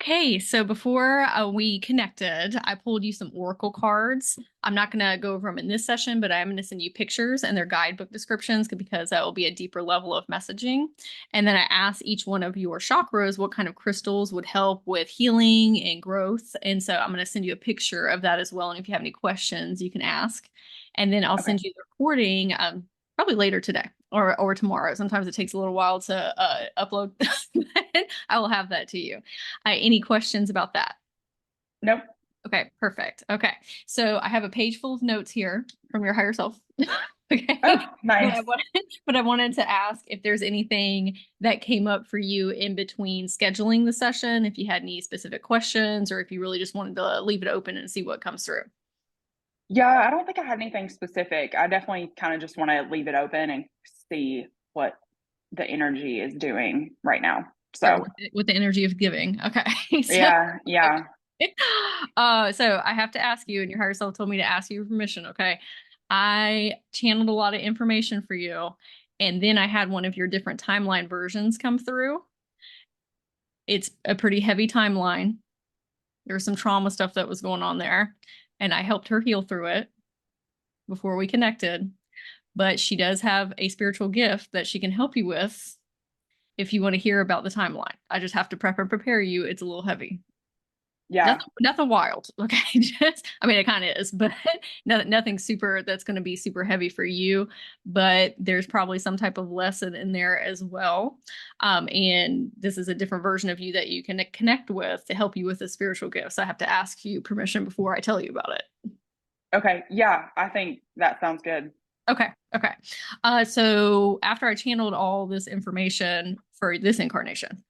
Okay, so before we connected, I pulled you some oracle cards. I'm not going to go over them in this session, but I'm going to send you pictures and their guidebook descriptions because that will be a deeper level of messaging. And then I asked each one of your chakras what kind of crystals would help with healing and growth. And so I'm going to send you a picture of that as well. And if you have any questions, you can ask. And then I'll Okay. send you the recording probably later today or tomorrow. Sometimes it takes a little while to upload. I will have that to you. Any questions about that? Nope. Okay, perfect. Okay, so I have a page full of notes here from your higher self. Oh, Okay, but nice. I wanted to ask if there's anything that came up for you in between scheduling the session, if you had any specific questions, or if you really just wanted to leave it open and see what comes through. Yeah, I don't think I had anything specific. I definitely kind of just want to leave it open and see what the energy is doing right now. Start So, with the energy of giving. Okay, so yeah, yeah. okay. So I have to ask you, and your higher self told me to ask you permission. Okay. I channeled a lot of information for you, and then I had one of your different timeline versions come through. It's a pretty heavy timeline. There was some trauma stuff that was going on there, and I helped her heal through it before we connected. But she does have a spiritual gift that she can help you with if you want to hear about the timeline. I just have to prep and prepare you. It's a little heavy. Yeah. Nothing wild. Okay. Just, I mean, it kind of is, but nothing super that's going to be super heavy for you. But there's probably some type of lesson in there as well. And this is a different version of you that you can connect with to help you with the spiritual gifts. I have to ask you permission before I tell you about it. Okay. Yeah, I think that sounds good. Okay. Okay. So after I channeled all this information for this incarnation,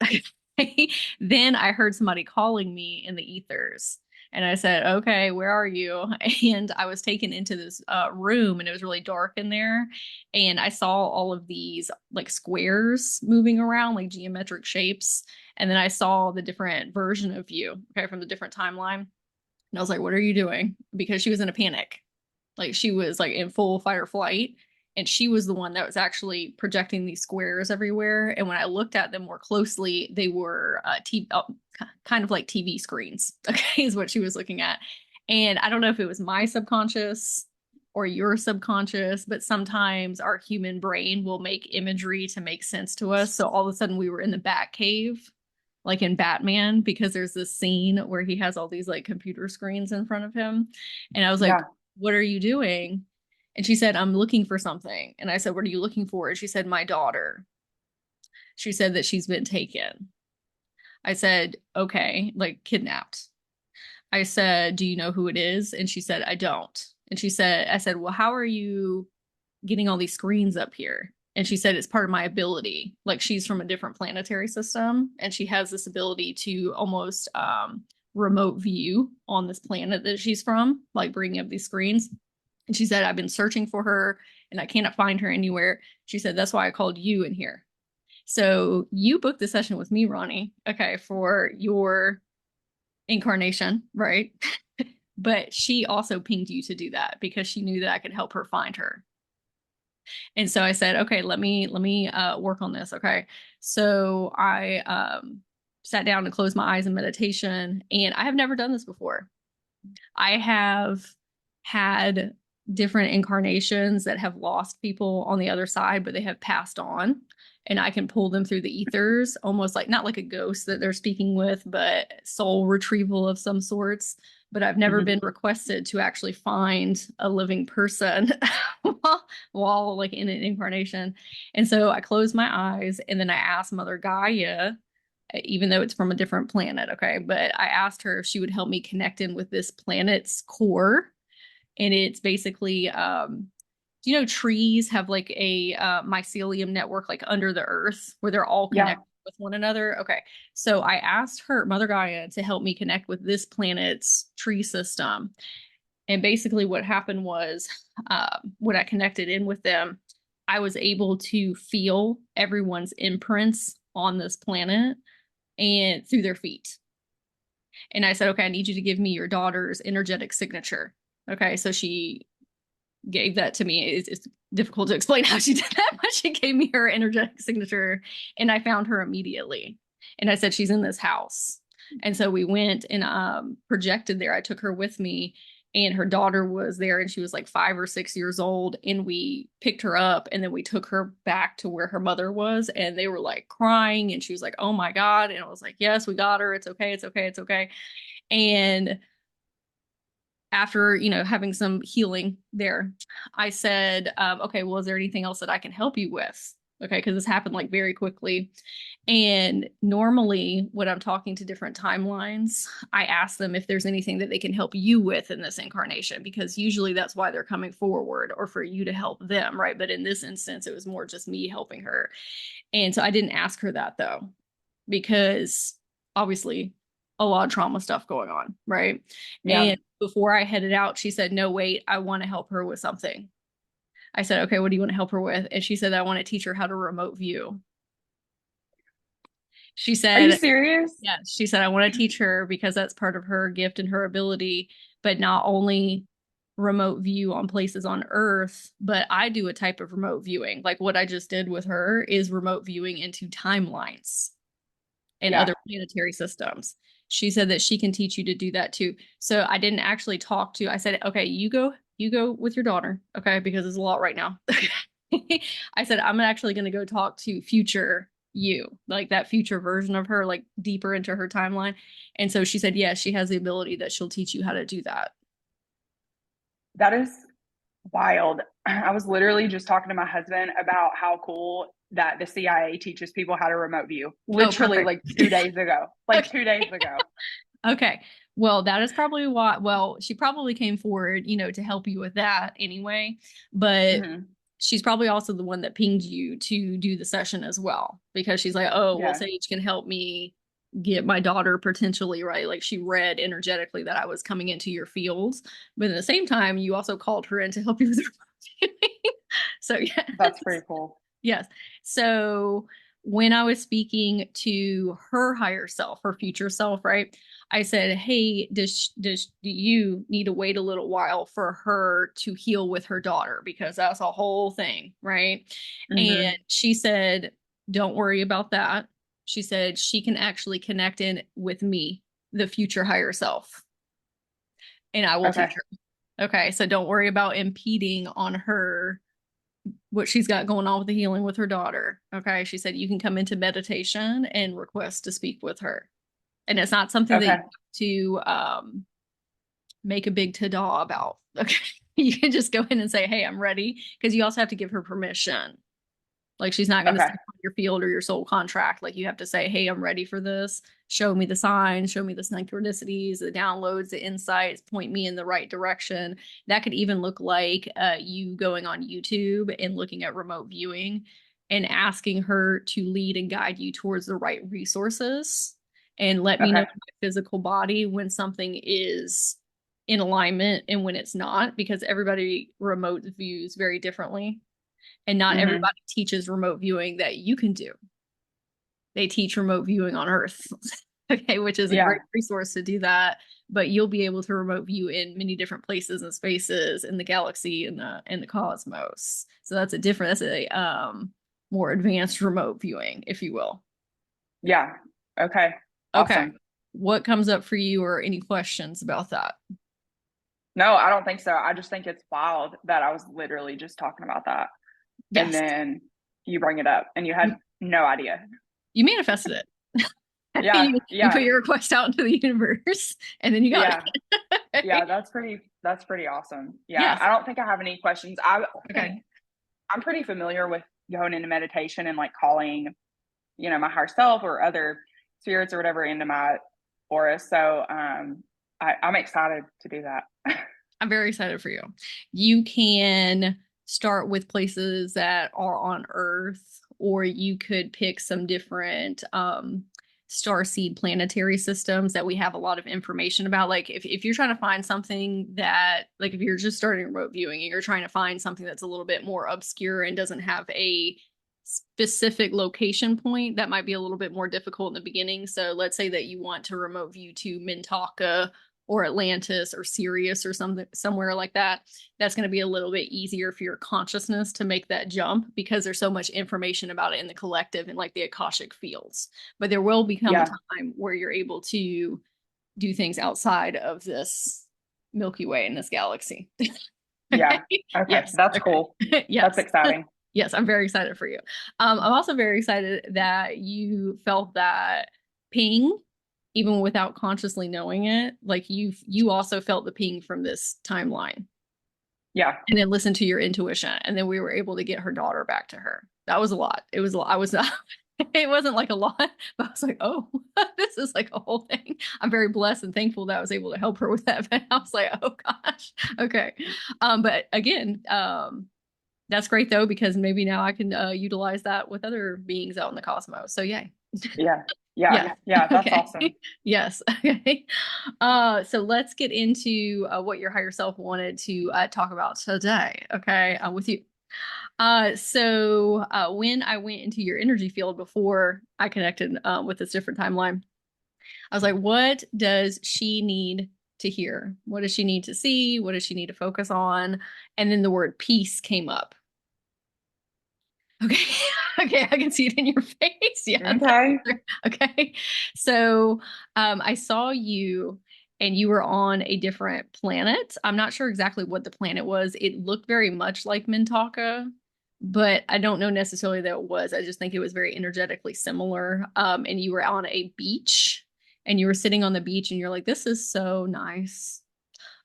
then I heard somebody calling me in the ethers. And I said, okay, where are you? And I was taken into this room and it was really dark in there. And I saw all of these like squares moving around, like geometric shapes. And then I saw the different version of you, okay, from the different timeline. And I was like, what are you doing? Because she was in a panic. Like she was like in full fight or flight. And she was the one that was actually projecting these squares everywhere. And when I looked at them more closely, they were kind of like TV screens, okay, is what she was looking at. And I don't know if it was my subconscious or your subconscious, but sometimes our human brain will make imagery to make sense to us. So all of a sudden we were in the Bat Cave, like in Batman, because there's this scene where he has all these like computer screens in front of him. And I was like, Yeah. what are you doing? And she said, I'm looking for something. And I said, what are you looking for? And she said, my daughter. She said that she's been taken. I said, okay, like kidnapped. I said, do you know who it is? And she said, I don't. And she said, I said, well, how are you getting all these screens up here? And she said, it's part of my ability. Like she's from a different planetary system and she has this ability to almost remote view on this planet that she's from, like bringing up these screens. And she said, I've been searching for her and I cannot find her anywhere. She said, that's why I called you in here. So you booked the session with me, Ronnie, okay, for your incarnation, right? But she also pinged you to do that because she knew that I could help her find her. And so I said, okay, let me work on this. Okay. So I sat down and closed my eyes in meditation, and I have never done this before. I have had different incarnations that have lost people on the other side, but they have passed on. And I can pull them through the ethers, almost like not like a ghost that they're speaking with, but soul retrieval of some sorts. But I've never Hmm. been requested to actually find a living person while like in an incarnation. And so I closed my eyes and then I asked Mother Gaia, even though it's from a different planet. Okay. But I asked her if she would help me connect in with this planet's core. And it's basically, do you know trees have like a mycelium network like under the earth where they're all Yeah. connected with one another? Okay. So I asked her, Mother Gaia, to help me connect with this planet's tree system. And basically, what happened was when I connected in with them, I was able to feel everyone's imprints on this planet and through their feet. And I said, okay, I need you to give me your daughter's energetic signature. Okay. So she gave that to me. It's difficult to explain how she did that, but she gave me her energetic signature and I found her immediately. And I said, she's in this house. And so we went and projected there. I took her with me, and her daughter was there, and she was like 5 or 6 years old. And we picked her up, and then we took her back to where her mother was, and they were like crying. And she was like, "Oh my God." And I was like, "Yes, we got her. It's okay. It's okay. It's okay." And after, having some healing there, I said, okay, well, is there anything else that I can help you with? Okay, because this happened like very quickly. And normally, when I'm talking to different timelines, I ask them if there's anything that they can help you with in this incarnation, because usually that's why they're coming forward, or for you to help them, right? But in this instance, it was more just me helping her. And so I didn't ask her that though, because obviously a lot of trauma stuff going on, right? Yeah. And before I headed out, she said, "No, wait, I want to help her with something." I said, "Okay, what do you want to help her with?" And she said, "I want to teach her how to remote view." She Are you said, serious? yes, she said, "I want to teach her because that's part of her gift and her ability, but not only remote view on places on Earth, but I do a type of remote viewing. Like what I just did with her is remote viewing into timelines and Yeah. other planetary systems." She said that she can teach you to do that too. So I didn't actually talk to, I said, "Okay, you go with your daughter, okay, because it's a lot right now." I said, "I'm actually going to go talk to future you, like that future version of her, like deeper into her timeline." And so she said, yes, she has the ability that she'll teach you how to do that. That is wild. I was literally just talking to my husband about how cool that the CIA teaches people how to remote view. Oh, Literally perfect. like 2 days ago. Like Okay. 2 days ago. Okay. Well, that is probably why, well, she probably came forward, to help you with that anyway. But Hmm. she's probably also the one that pinged you to do the session as well, because she's like, "Oh, well, Yeah. Sage can help me get my daughter potentially right." Like she read energetically that I was coming into your fields, but at the same time, you also called her in to help you with her. So, yeah. That's pretty cool. Yes. So when I was speaking to her higher self, her future self, right? I said, "Hey, do you need to wait a little while for her to heal with her daughter, because that's a whole thing, right?" And Hmm. she said, "Don't worry about that." She said she can actually connect in with me, the future higher self, and I will Okay. teach her. Okay, so don't worry about impeding on her, what she's got going on with the healing with her daughter. Okay. She said you can come into meditation and request to speak with her. And it's not something that you Okay. have to make a big ta-da about. Okay. You can just go in and say, "Hey, I'm ready." Because you also have to give her permission. Like she's not going to Okay. step on your field or your soul contract. Like you have to say, "Hey, I'm ready for this. Show me the signs, show me the synchronicities, the downloads, the insights, point me in the right direction." That could even look like you going on YouTube and looking at remote viewing and asking her to lead and guide you towards the right resources, and let me know Okay. in my physical body when something is in alignment and when it's not, because everybody remote views very differently, and not Hmm. everybody teaches remote viewing that you can do. They teach remote viewing on Earth, okay, which is a Yeah. great resource to do that. But you'll be able to remote view in many different places and spaces in the galaxy and the cosmos. So that's a more advanced remote viewing, if you will. Yeah. Okay. Okay. Awesome. What comes up for you, or any questions about that? No, I don't think so. I just think it's wild that I was literally just talking about that. And Yes. then you bring it up and you had no idea. You manifested it. Yeah. You put Yeah. your request out into the universe, and then you got Yeah. Yeah. it. That's pretty awesome. Yeah. Yes. I don't think I have any questions. I Okay. think I'm pretty familiar with going into meditation and like calling, my higher self or other spirits or whatever into my aura. So I'm excited to do that. I'm very excited for you. You can start with places that are on Earth, or you could pick some different star seed planetary systems that we have a lot of information about. Like if you're trying to find something that, like if you're just starting remote viewing and you're trying to find something that's a little bit more obscure and doesn't have a specific location point, that might be a little bit more difficult in the beginning. So let's say that you want to remote view to Mintaka or Atlantis or Sirius or something somewhere like that, that's going to be a little bit easier for your consciousness to make that jump because there's so much information about it in the collective and like the Akashic fields. But there will become a Yeah. time where you're able to do things outside of this Milky Way in this galaxy. Yeah. Okay. Yes. That's Okay. cool. That's Yes. exciting. Yes, I'm very excited for you. I'm also very excited that you felt that ping, even without consciously knowing it. Like you also felt the ping from this timeline, Yeah. and then listened to your intuition, and then we were able to get her daughter back to her. That was a lot. It was a lot. I was not. It wasn't like a lot, but I was like, oh, this is like a whole thing. I'm very blessed and thankful that I was able to help her with that. But I was like, oh gosh, okay. But again, that's great though, because maybe now I can utilize that with other beings out in the cosmos. So yay. Yeah. Yeah. Yeah. Yeah. That's Okay. awesome. Yes. Okay. So let's get into what your higher self wanted to talk about today. Okay. With you. When I went into your energy field before I connected with this different timeline, I was like, what does she need to hear? What does she need to see? What does she need to focus on? And then the word peace came up. Okay. Okay, I can see it in your face. Yeah. Okay. Okay. So I saw you and you were on a different planet. I'm not sure exactly what the planet was. It looked very much like Mintaka, but I don't know necessarily that it was. I just think it was very energetically similar. And you were on a beach and you were sitting on the beach and you're like, this is so nice.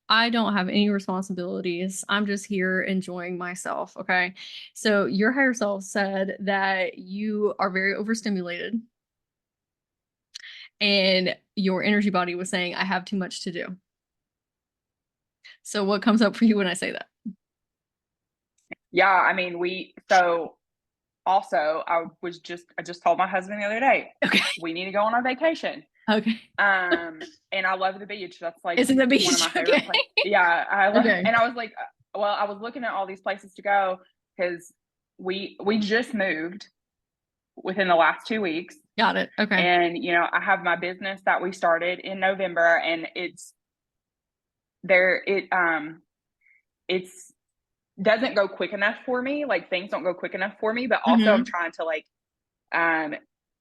I don't have any responsibilities. I'm just here enjoying myself. Okay. So your higher self said that you are very overstimulated and your energy body was saying, I have too much to do. So what comes up for you when I say that? Yeah. I mean, so also, I just told my husband the other day, Okay. we need to go on a vacation. Okay. And I love the beach. That's like It's in the one of beach. my favorite Okay. places. Yeah. Okay. And I was like, well, I was looking at all these places to go because we just moved within the last 2 weeks. Got it. Okay. And, I have my business that we started in November and it's there, it's doesn't go quick enough for me. Like things don't go quick enough for me, but also I'm Mm-hmm. trying to like, um,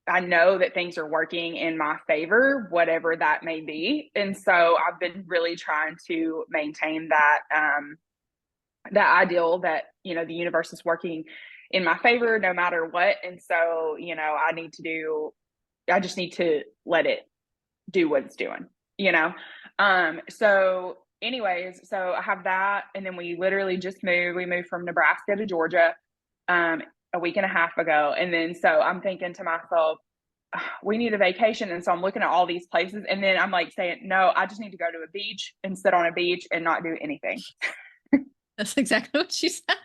I know that things are working in my favor, whatever that may be. And so I've been really trying to maintain that ideal that, the universe is working in my favor no matter what. And so, I just need to let it do what it's doing, you know? So anyways, so I have that. And then we literally just moved. We moved from Nebraska to Georgia a week and a half ago. And then so I'm thinking to myself, we need a vacation. And so I'm looking at all these places. And then I'm like saying, no, I just need to go to a beach and sit on a beach and not do anything. That's exactly what she said.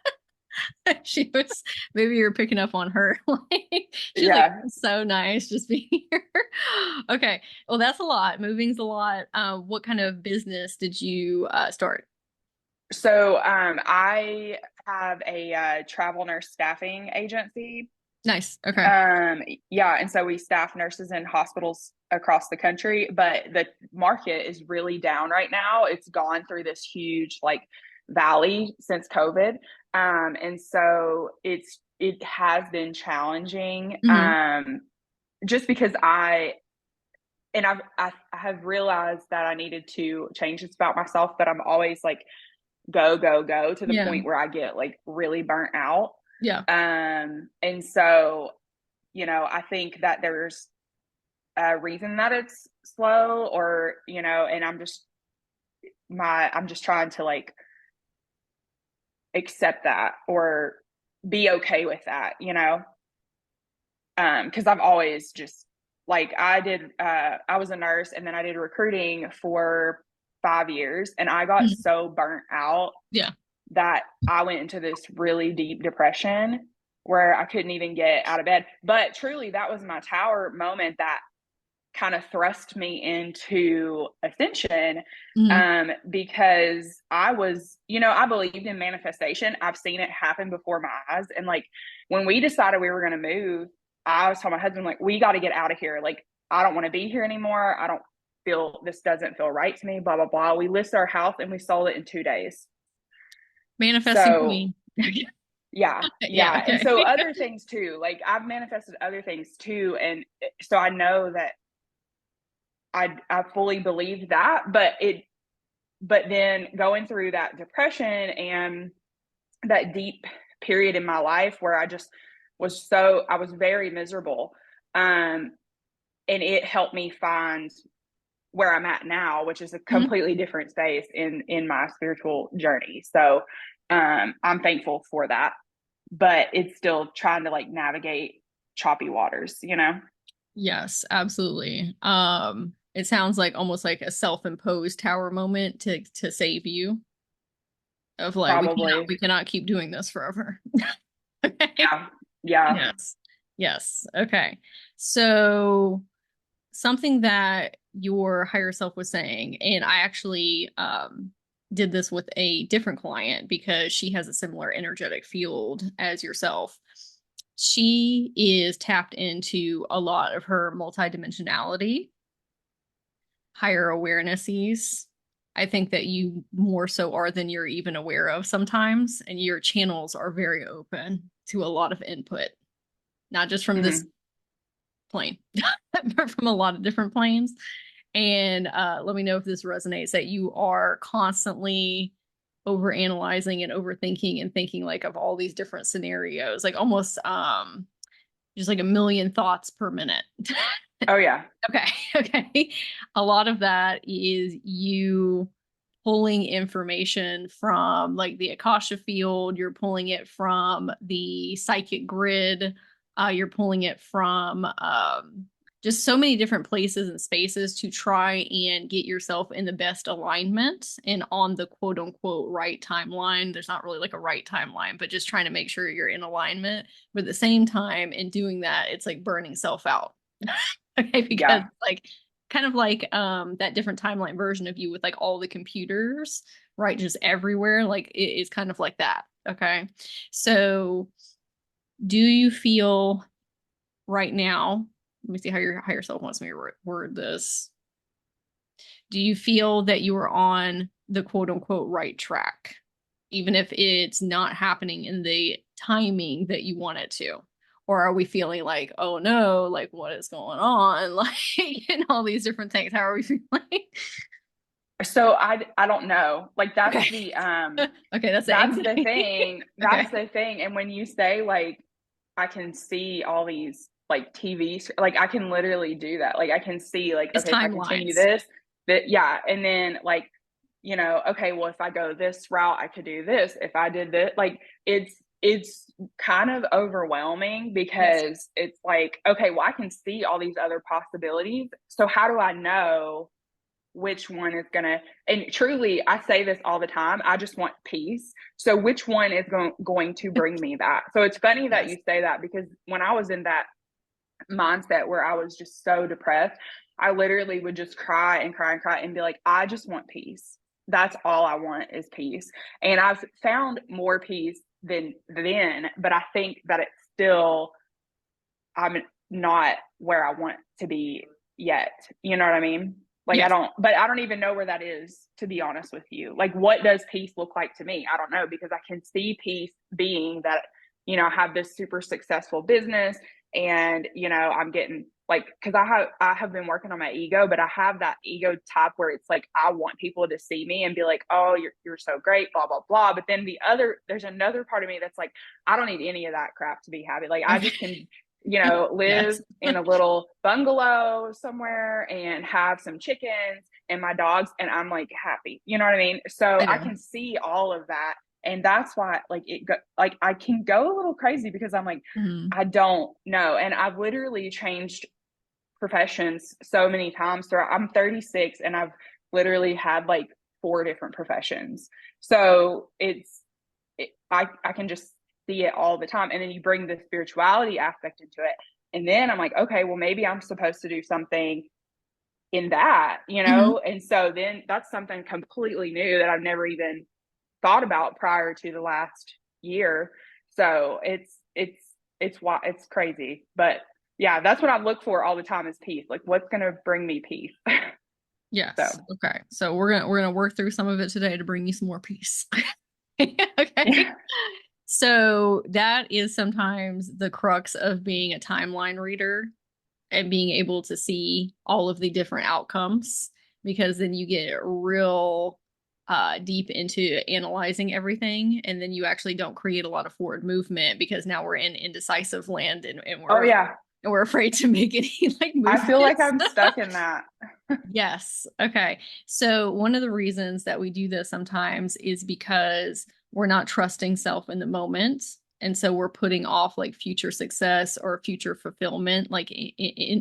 She was, maybe you're picking up on her. Like she's like, Yeah. so nice just being here. Okay. Well, that's a lot. Moving's a lot. What kind of business did you start? So I have a travel nurse staffing agency. Nice. Okay. Yeah, and so we staff nurses in hospitals across the country, but the market is really down right now. It's gone through this huge like valley since COVID. And so it has been challenging. Hmm. Just because I have realized that I needed to change this about myself, but I'm always like go, go, go to the Yeah. point where I get like really burnt out. Yeah. And so, I think that there's a reason that it's slow or, and I'm just trying to like accept that or be okay with that, cause I've always just like, I was a nurse and then I did recruiting for 5 years and I got Mhm. so burnt out Yeah. that I went into this really deep depression where I couldn't even get out of bed. But truly, that was my tower moment that kind of thrust me into ascension Hmm. because I believed in manifestation. I've seen it happen before my eyes. And like when we decided we were going to move, I was telling my husband, like, we got to get out of here. Like, I don't want to be here anymore. this doesn't feel right to me, blah, blah, blah. We listed our house and we sold it in 2 days. Manifesting So queen. yeah, Yeah, yeah. And okay. so other things too, like I've manifested other things too. And so I know that I fully believed that, but then going through that depression and that deep period in my life where I was very miserable. And it helped me find where I'm at now, which is a Mhm. completely different space in my spiritual journey. So I'm thankful for that, but it's still trying to like navigate choppy waters, you know? Yes, absolutely. It sounds like almost like a self-imposed tower moment to save you of like Probably. we cannot keep doing this forever. Okay. Yeah. Yeah. Yes. Yes. Okay. So something that your higher self was saying, and I actually did this with a different client because she has a similar energetic field as yourself. She is tapped into a lot of her multidimensionality, higher awarenesses. I think that you more so are than you're even aware of sometimes, and your channels are very open to a lot of input, not just from this Mm-hmm. plane, but from a lot of different planes. And let me know if this resonates that you are constantly over analyzing and overthinking and thinking like of all these different scenarios, like almost just like a million thoughts per minute. Oh yeah. Okay. Okay. A lot of that is you pulling information from like the Akasha field, you're pulling it from the psychic grid, you're pulling it from just so many different places and spaces to try and get yourself in the best alignment and on the quote unquote right timeline. There's not really like a right timeline, but just trying to make sure you're in alignment. But at the same time, in doing that, it's like burning self out. Okay, because Yeah. like kind of like that different timeline version of you with like all the computers, right? Just everywhere. Like it is kind of like that. Okay. So do you feel right now, let me see how your higher self wants me to word this. Do you feel that you are on the quote unquote right track, even if it's not happening in the timing that you want it to? Or are we feeling like, oh no, like what is going on? Like, and all these different things. How are we feeling? So I don't know. Like Okay. Okay, that's the that's the anxiety. thing. That's Okay. the thing. And when you say like I can see all these like TVs, like I can literally do that. Like I can see like, It's okay, if I continue timelines. this, that yeah. And then like, okay, well, if I go this route, I could do this. If I did this, like it's kind of overwhelming Yes. because it's like, okay, well, I can see all these other possibilities. So how do I know which one is gonna, and truly I say this all the time, I just want peace. So which one is going to bring me that? So it's funny that Yes. you say that because when I was in that mindset where I was just so depressed, I literally would just cry and cry and cry and be like, I just want peace. That's all I want is peace. And I've found more peace than then, but I think that it's still, I'm not where I want to be yet. You know what I mean? Like Yes. but I don't even know where that is, to be honest with you. Like, what does peace look like to me? I don't know, because I can see peace being that, I have this super successful business and, I'm getting like, cause I have been working on my ego, but I have that ego type where it's like, I want people to see me and be like, oh, you're so great, blah, blah, blah. But then there's another part of me that's like, I don't need any of that crap to be happy. Like, I Okay. just can Yes. live in a little bungalow somewhere and have some chickens and my dogs, and I'm like happy. You know what I mean? So I I know. can see all of that. And that's why like I can go a little crazy because I'm like, Mhm. I don't know. And I've literally changed professions so many times throughout. I'm 36 and I've literally had like 4 different professions. So I can just see it all the time. And then you bring the spirituality aspect into it. And then I'm like, okay, well, maybe I'm supposed to do something in that, Mhm. And so then that's something completely new that I've never even thought about prior to the last year. So it's crazy. But yeah, that's what I look for all the time is peace. Like what's going to bring me peace? Yes. So Okay. So we're gonna work through some of it today to bring you some more peace. Okay. yeah. So that is sometimes the crux of being a timeline reader and being able to see all of the different outcomes, because then you get real deep into analyzing everything, and then you actually don't create a lot of forward movement because now we're in indecisive land, and Oh yeah. we're afraid to make any like I feel like movements. I'm stuck in that. Yes. Okay. So one of the reasons that we do this sometimes is because we're not trusting self in the moment. And so we're putting off like future success or future fulfillment. Like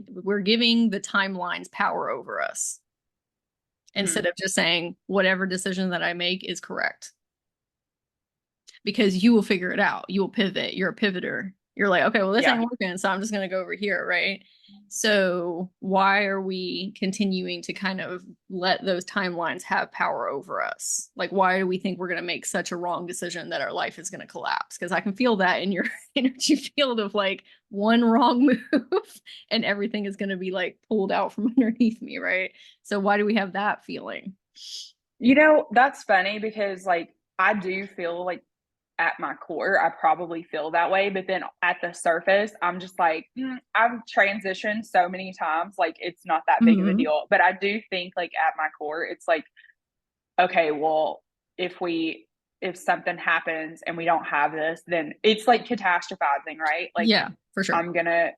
we're giving the timelines power over us instead Mhm. of just saying whatever decision that I make is correct, because you will figure it out. You will pivot. You're a pivoter. You're like, okay, well, this Yeah. ain't working, so I'm just going to go over here, right? So, why are we continuing to kind of let those timelines have power over us? Like, why do we think we're going to make such a wrong decision that our life is going to collapse? Because I can feel that in your energy field of like one wrong move and everything is going to be like pulled out from underneath me, right? So, why do we have that feeling? That's funny because like I do feel like at my core, I probably feel that way. But then at the surface, I'm just like, I've transitioned so many times. Like, it's not that big of a Mm-hmm. deal. But I do think, like, at my core, it's like, okay, well, if we, if something happens and we don't have this, then it's like catastrophizing, right? Like, Yeah, for sure. I'm going to,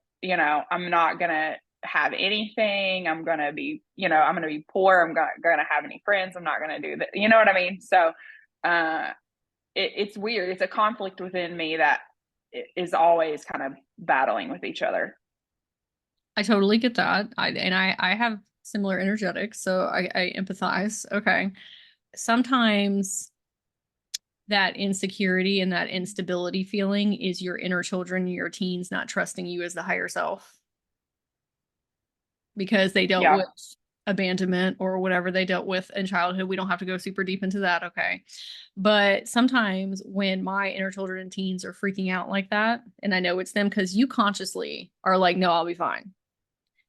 I'm not going to have anything. I'm going to be, I'm going to be poor. I'm not going to have any friends. I'm not going to do that. You know what I mean? So, uh, it's weird. It's a conflict within me that is always kind of battling with each other. I totally get that. I have similar energetics, so I empathize. Okay. Sometimes that insecurity and that instability feeling is your inner children, your teens not trusting you as the higher self because they dealt Yeah. with abandonment or whatever they dealt with in childhood. We don't have to go super deep into that, okay? But sometimes when my inner children and teens are freaking out like that, and I know it's them because you consciously are like, no, I'll be fine.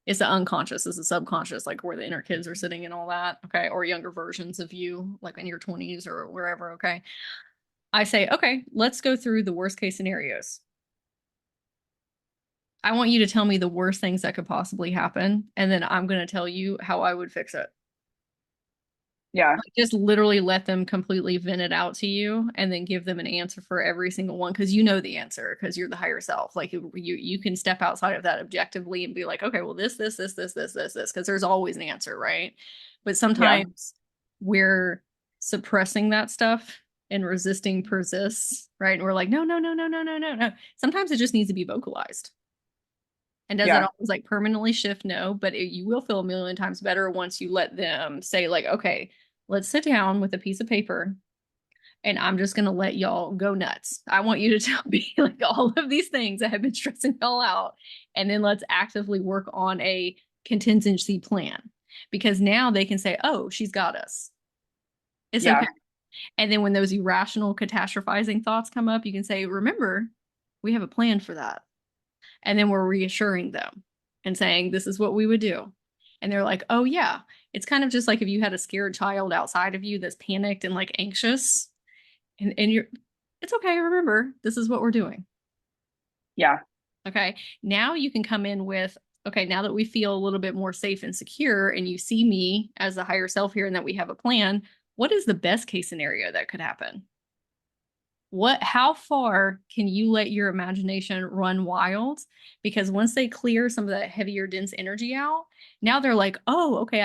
It's the unconscious, it's the subconscious, like where the inner kids are sitting and all that, okay? Or younger versions of you, like in your 20s or wherever, okay? I say, okay, let's go through the worst case scenarios. I want you to tell me the worst things that could possibly happen, and then I'm going to tell you how I would fix it. Yeah. Like, just literally let them completely vent it out to you and then give them an answer for every single one because you know the answer because you're the higher self. Like you can step outside of that objectively and be like, okay, well, this, because there's always an answer, right? But Yeah. sometimes we're suppressing that stuff and resisting persists, right? And we're like, no, no, no, no, no, no, no, no. Sometimes it just needs to be vocalized. And does it Yeah. always like permanently shift? No, but you will feel a million times better once you let them say, like, okay, let's sit down with a piece of paper and I'm just going to let y'all go nuts. I want you to tell me like all of these things that have been stressing y'all out. And then let's actively work on a contingency plan because now they can say, oh, she's got us. It's okay. Yeah. And then when those irrational catastrophizing thoughts come up, you can say, remember, we have a plan for that. And then we're reassuring them and saying, this is what we would do. And they're like, oh, yeah. It's kind of just like if you had a scared child outside of you that's panicked and like anxious, and you're, it's okay. Remember, this is what we're doing. Yeah. Okay. Now you can come in with, okay, now that we feel a little bit more safe and secure, and you see me as the higher self here and that we have a plan, what is the best case scenario that could happen? How far can you let your imagination run wild? Because once they clear some of that heavier dense energy out, now they're like, oh, okay,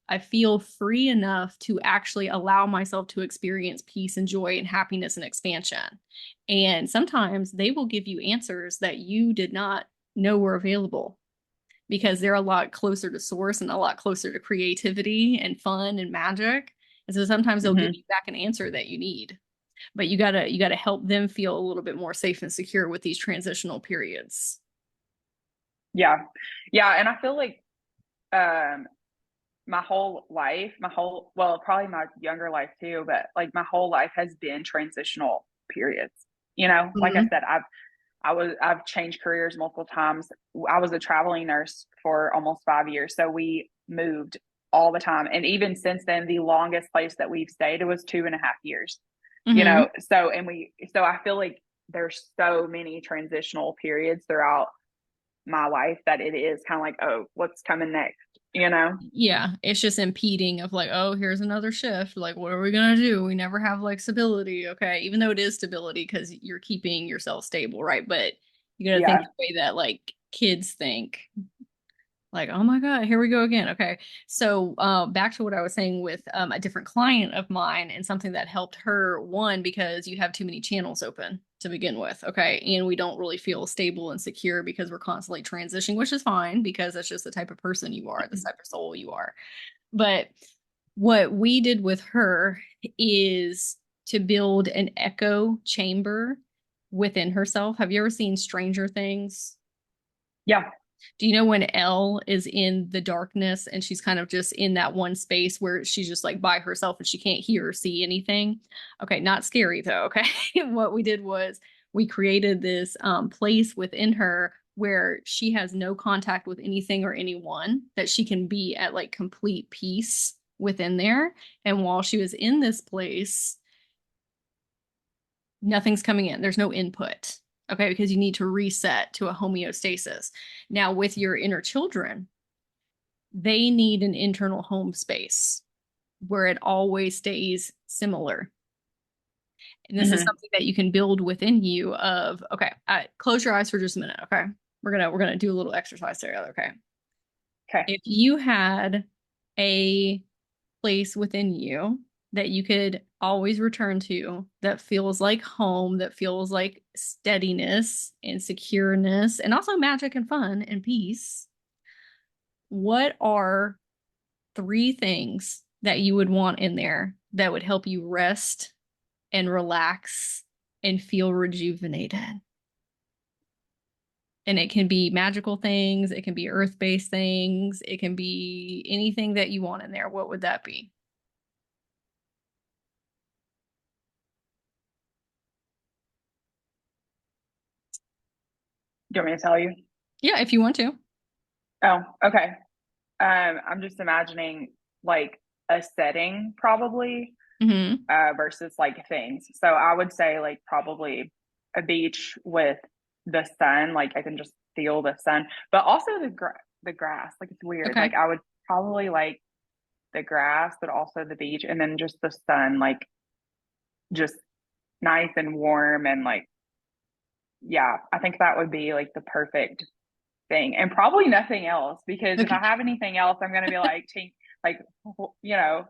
I feel free enough to actually allow myself to experience peace and joy and happiness and expansion. And sometimes they will give you answers that you did not know were available because they're a lot closer to source and a lot closer to creativity and fun and magic. And so sometimes they'll give Hmm. you back an answer that you need, but you gotta help them feel a little bit more safe and secure with these transitional periods. Yeah. Yeah. And I feel like, um, my whole life, well, probably my younger life too, but like my whole life has been transitional periods. Like I Mhm. said, I've changed careers multiple times. I was a traveling nurse for almost 5 years. So we moved all the time. And even since then, the longest place that we've stayed was 2.5 years, Mm-hmm. so I feel like there's so many transitional periods throughout my life that it is kind of like, oh, what's coming next? Yeah, it's just impeding of like, oh, here's another shift. Like, what are we gonna do? We never have like stability, okay? Even though it is stability because you're keeping yourself stable, right? But you gotta think Yeah. the way that like kids think. Like, oh my God, here we go again. Okay. So back to what I was saying with a different client of mine and something that helped her, one, because you have too many channels open to begin with. Okay. And we don't really feel stable and secure because we're constantly transitioning, which is fine because that's just the type of person you are, the type of soul you are. But what we did with her is to build an echo chamber within herself. Have you ever seen Stranger Things? Yeah. Do you know when Elle is in the darkness and she's kind of just in that one space where she's just like by herself and she can't hear or see anything? Okay, not scary though. Okay. What we did was we created this place within her where she has no contact with anything or anyone, that she can be at like complete peace within there. And while she was in this place, nothing's coming in. There's no input. Okay, because you need to reset to a homeostasis. Now, with your inner children, they need an internal home space where it always stays similar. And this is Mm-hmm. something that you can build within you of, okay, close your eyes for just a minute, okay? We're gonna do a little exercise together, okay? Okay. If you had a place within you that you could always return to that feels like home, that feels like steadiness and secureness, and also magic and fun and peace, what are three things that you would want in there that would help you rest and relax and feel rejuvenated? And it can be magical things, it can be earth-based things, it can be anything that you want in there. What would that be? Do you want me to tell you? Yeah, if you want to. Oh, okay. I'm just imagining like a setting probably, Mm-hmm. versus like things. So I would say like probably a beach with the sun, like I can just feel the sun, but also the grass. Like it's weird. Okay. Like I would probably like the grass, but also the beach, and then just the sun, like just nice and warm and like yeah, I think that would be like the perfect thing, and probably nothing else because if I Okay. have anything else, I'm gonna be like, like you know,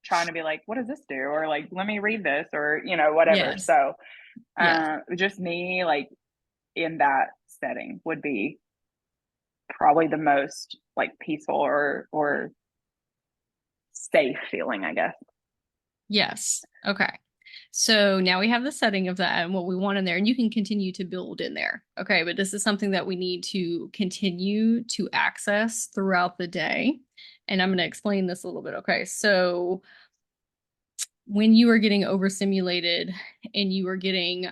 trying to be like, what does this do? Or like, let me read this, or whatever. Yes. So, Yes. just me like in that setting would be probably the most like peaceful or safe feeling, I guess. Yes. Okay. So now we have the setting of that and what we want in there, and you can continue to build in there. Okay. But this is something that we need to continue to access throughout the day. And I'm going to explain this a little bit. Okay. So when you are getting overstimulated and you are getting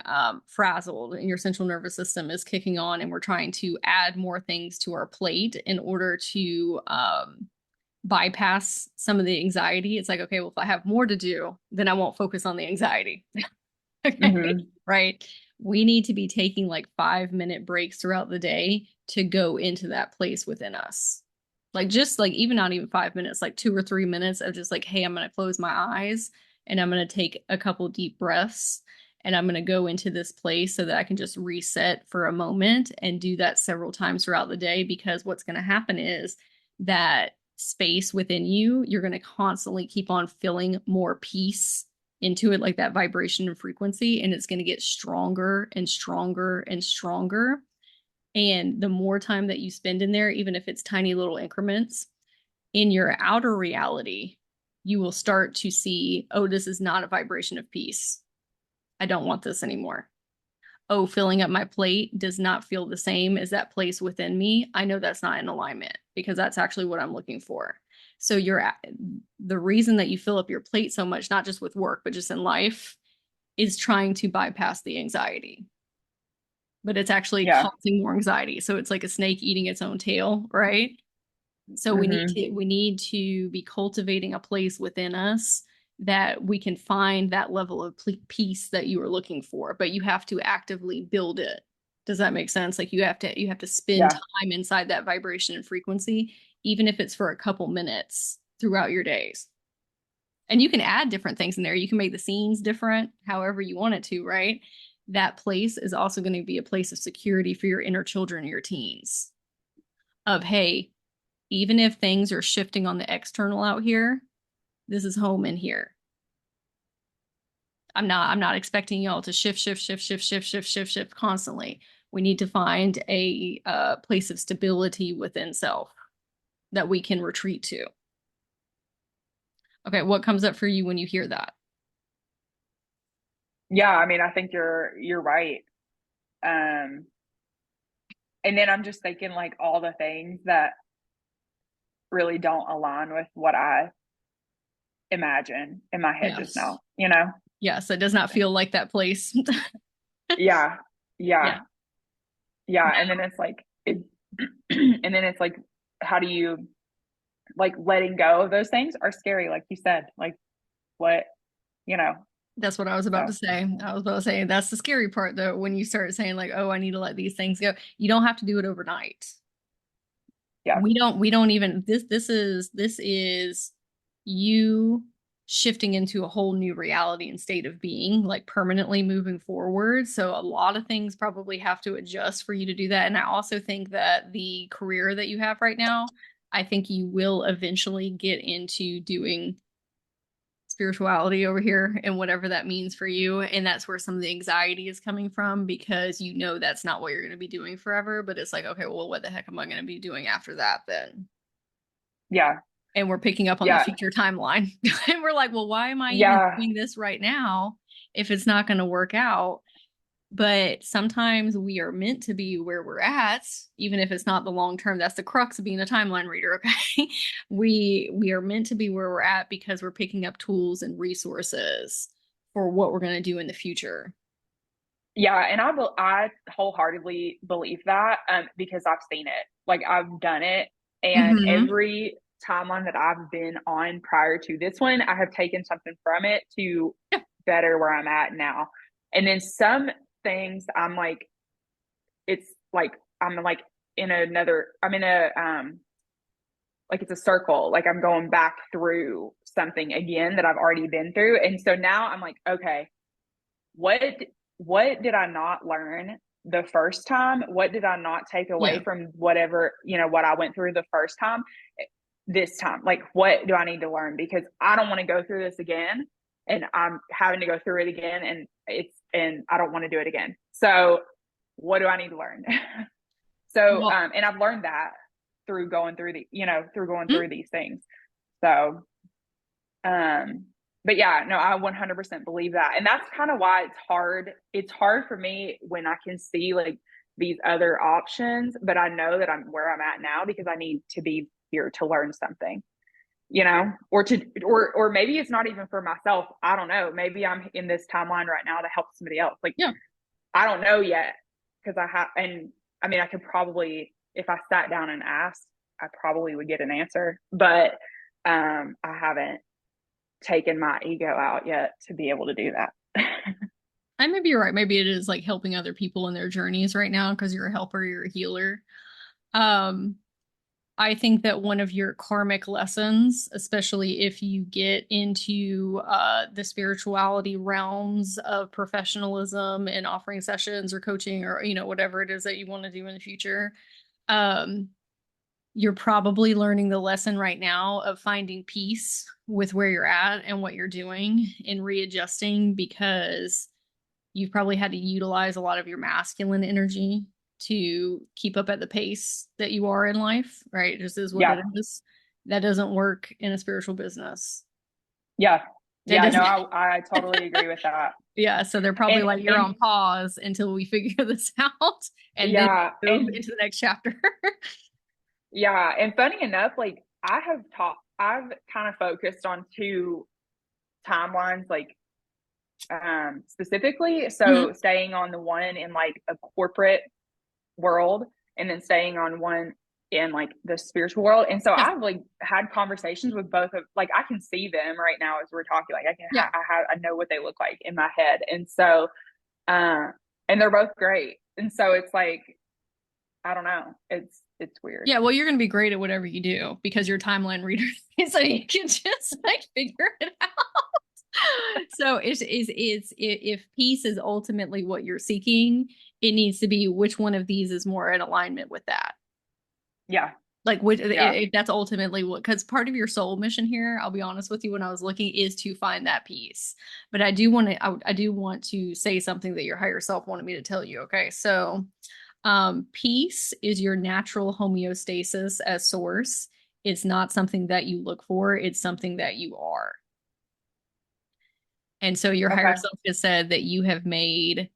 frazzled and your central nervous system is kicking on and we're trying to add more things to our plate in order to bypass some of the anxiety, it's like, okay, well, if I have more to do, then I won't focus on the anxiety. Okay. Mm-hmm. Right. We need to be taking like 5-minute breaks throughout the day to go into that place within us. Like just like even not even 5 minutes, like 2 or 3 minutes of just like, hey, I'm going to close my eyes and I'm going to take a couple deep breaths and I'm going to go into this place so that I can just reset for a moment and do that several times throughout the day. Because what's going to happen is that space within you, you're going to constantly keep on feeling more peace into it, like that vibration and frequency, and it's going to get stronger and stronger and stronger. And the more time that you spend in there, even if it's tiny little increments, in your outer reality, you will start to see, oh, this is not a vibration of peace. I don't want this anymore. Oh, filling up my plate does not feel the same as that place within me. I know that's not in alignment because that's actually what I'm looking for. So the reason that you fill up your plate so much, not just with work, but just in life, is trying to bypass the anxiety. But it's actually Yeah. causing more anxiety. So it's like a snake eating its own tail, right? So we need to be cultivating a place within us that we can find that level of peace that you are looking for, but you have to actively build it. Does that make sense? Like you have to spend Yeah. time inside that vibration and frequency, even if it's for a couple minutes throughout your days. And you can add different things in there. You can make the scenes different, however you want it to, right? That place is also going to be a place of security for your inner children, your teens. Of, hey, even if things are shifting on the external out here, this is home in here. I'm not expecting y'all to shift constantly. We need to find a place of stability within self that we can retreat to. Okay, what comes up for you when you hear that? Yeah, I mean, I think you're right. Um, and then I'm just thinking like all the things that really don't align with what I imagine in my head just Yes. now, you know? Yes, it does not feel like that place. Yeah. Yeah. Yeah, Yeah. And then it's like and then it's like, how do you like letting go of those things are scary, like you said. Like what, you know. that's what I was about So to say. I was about to say that's the scary part though, when you start saying like, oh, I need to let these things go. You don't have to do it overnight. yeah. We don't even this is you shifting into a whole new reality and state of being, like permanently moving forward. So a lot of things probably have to adjust for you to do that. And I also think that the career that you have right now, I think you will eventually get into doing spirituality over here and whatever that means for you. And that's where some of the anxiety is coming from, because you know that's not what you're going to be doing forever. But it's like, okay, well, what the heck am I going to be doing after that then? Yeah. And we're picking up on the Yeah. future timeline. And we're like, well, why am I even Yeah. doing this right now if it's not going to work out? But sometimes we are meant to be where we're at, even if it's not the long term. That's the crux of being a timeline reader. Okay. We are meant to be where we're at because we're picking up tools and resources for what we're going to do in the future. Yeah, and I wholeheartedly believe that because I've seen it. Like I've done it, and Mm-hmm. every timeline that I've been on prior to this one, I have taken something from it to Yeah. better where I'm at now. And then some things I'm like, it's like I'm like in another, I'm in a like it's a circle. Like I'm going back through something again that I've already been through, and so now I'm like, okay, what what did I not learn the first time? What did I not take away Yeah. from whatever, you know, what I went through the first time this time? Like what do I need to learn? Because I don't want to go through this again, and I'm having to go through it again, and I don't want to do it again. So what do I need to learn? So Well, and I've learned that through going through the, you know, through going mm, through these things. So um, but yeah, no, I 100% believe that. And that's kind of why it's hard. It's hard for me when I can see like these other options, but I know that I'm where I'm at now because I need to be here to learn something, you know, or maybe it's not even for myself. I don't know. Maybe I'm in this timeline right now to help somebody else. Like, yeah. I don't know yet because I have, and I mean, I could probably, if I sat down and asked, I probably would get an answer, but I haven't taken my ego out yet to be able to do that. And maybe you're right. Maybe it is like helping other people in their journeys right now because you're a helper, you're a healer. Um, I think that one of your karmic lessons, especially if you get into the spirituality realms of professionalism and offering sessions or coaching or whatever it is that you want to do in the future, um, you're probably learning the lesson right now of finding peace with where you're at and what you're doing and readjusting, because you've probably had to utilize a lot of your masculine energy to keep up at the pace that you are in life, right? It just is what it Yeah. is. That doesn't work in a spiritual business. Yeah. It Yeah. No, doesn't. I totally agree with that. Yeah, so they're probably like, you're And on pause until we figure this out and then yeah. move And into the next chapter. yeah. And funny enough, like I've kind of focused on two timelines, like specifically. Mhm. So staying on the one in like a corporate world and then staying on one in like the spiritual world. And so Yeah. I've like had conversations with both of, like, I can see them right now as we're talking. Like Yeah. I know what they look like in my head. And so, uh, and they're both great. And so it's like, I don't know. It's weird. Yeah, well, you're going to be great at whatever you do because you're a timeline reader, so you can just like figure it out. So if peace is ultimately what you're seeking, it needs to be which one of these is more in alignment with that. Yeah. Like which Yeah. if that's ultimately what, because part of your soul mission here, I'll be honest with you, when I was looking, is to find that peace. But I do want to say something that your higher self wanted me to tell you. Okay, so peace is your natural homeostasis as source. It's not something that you look for, it's something that you are. And so your higher Okay. self has said that you have made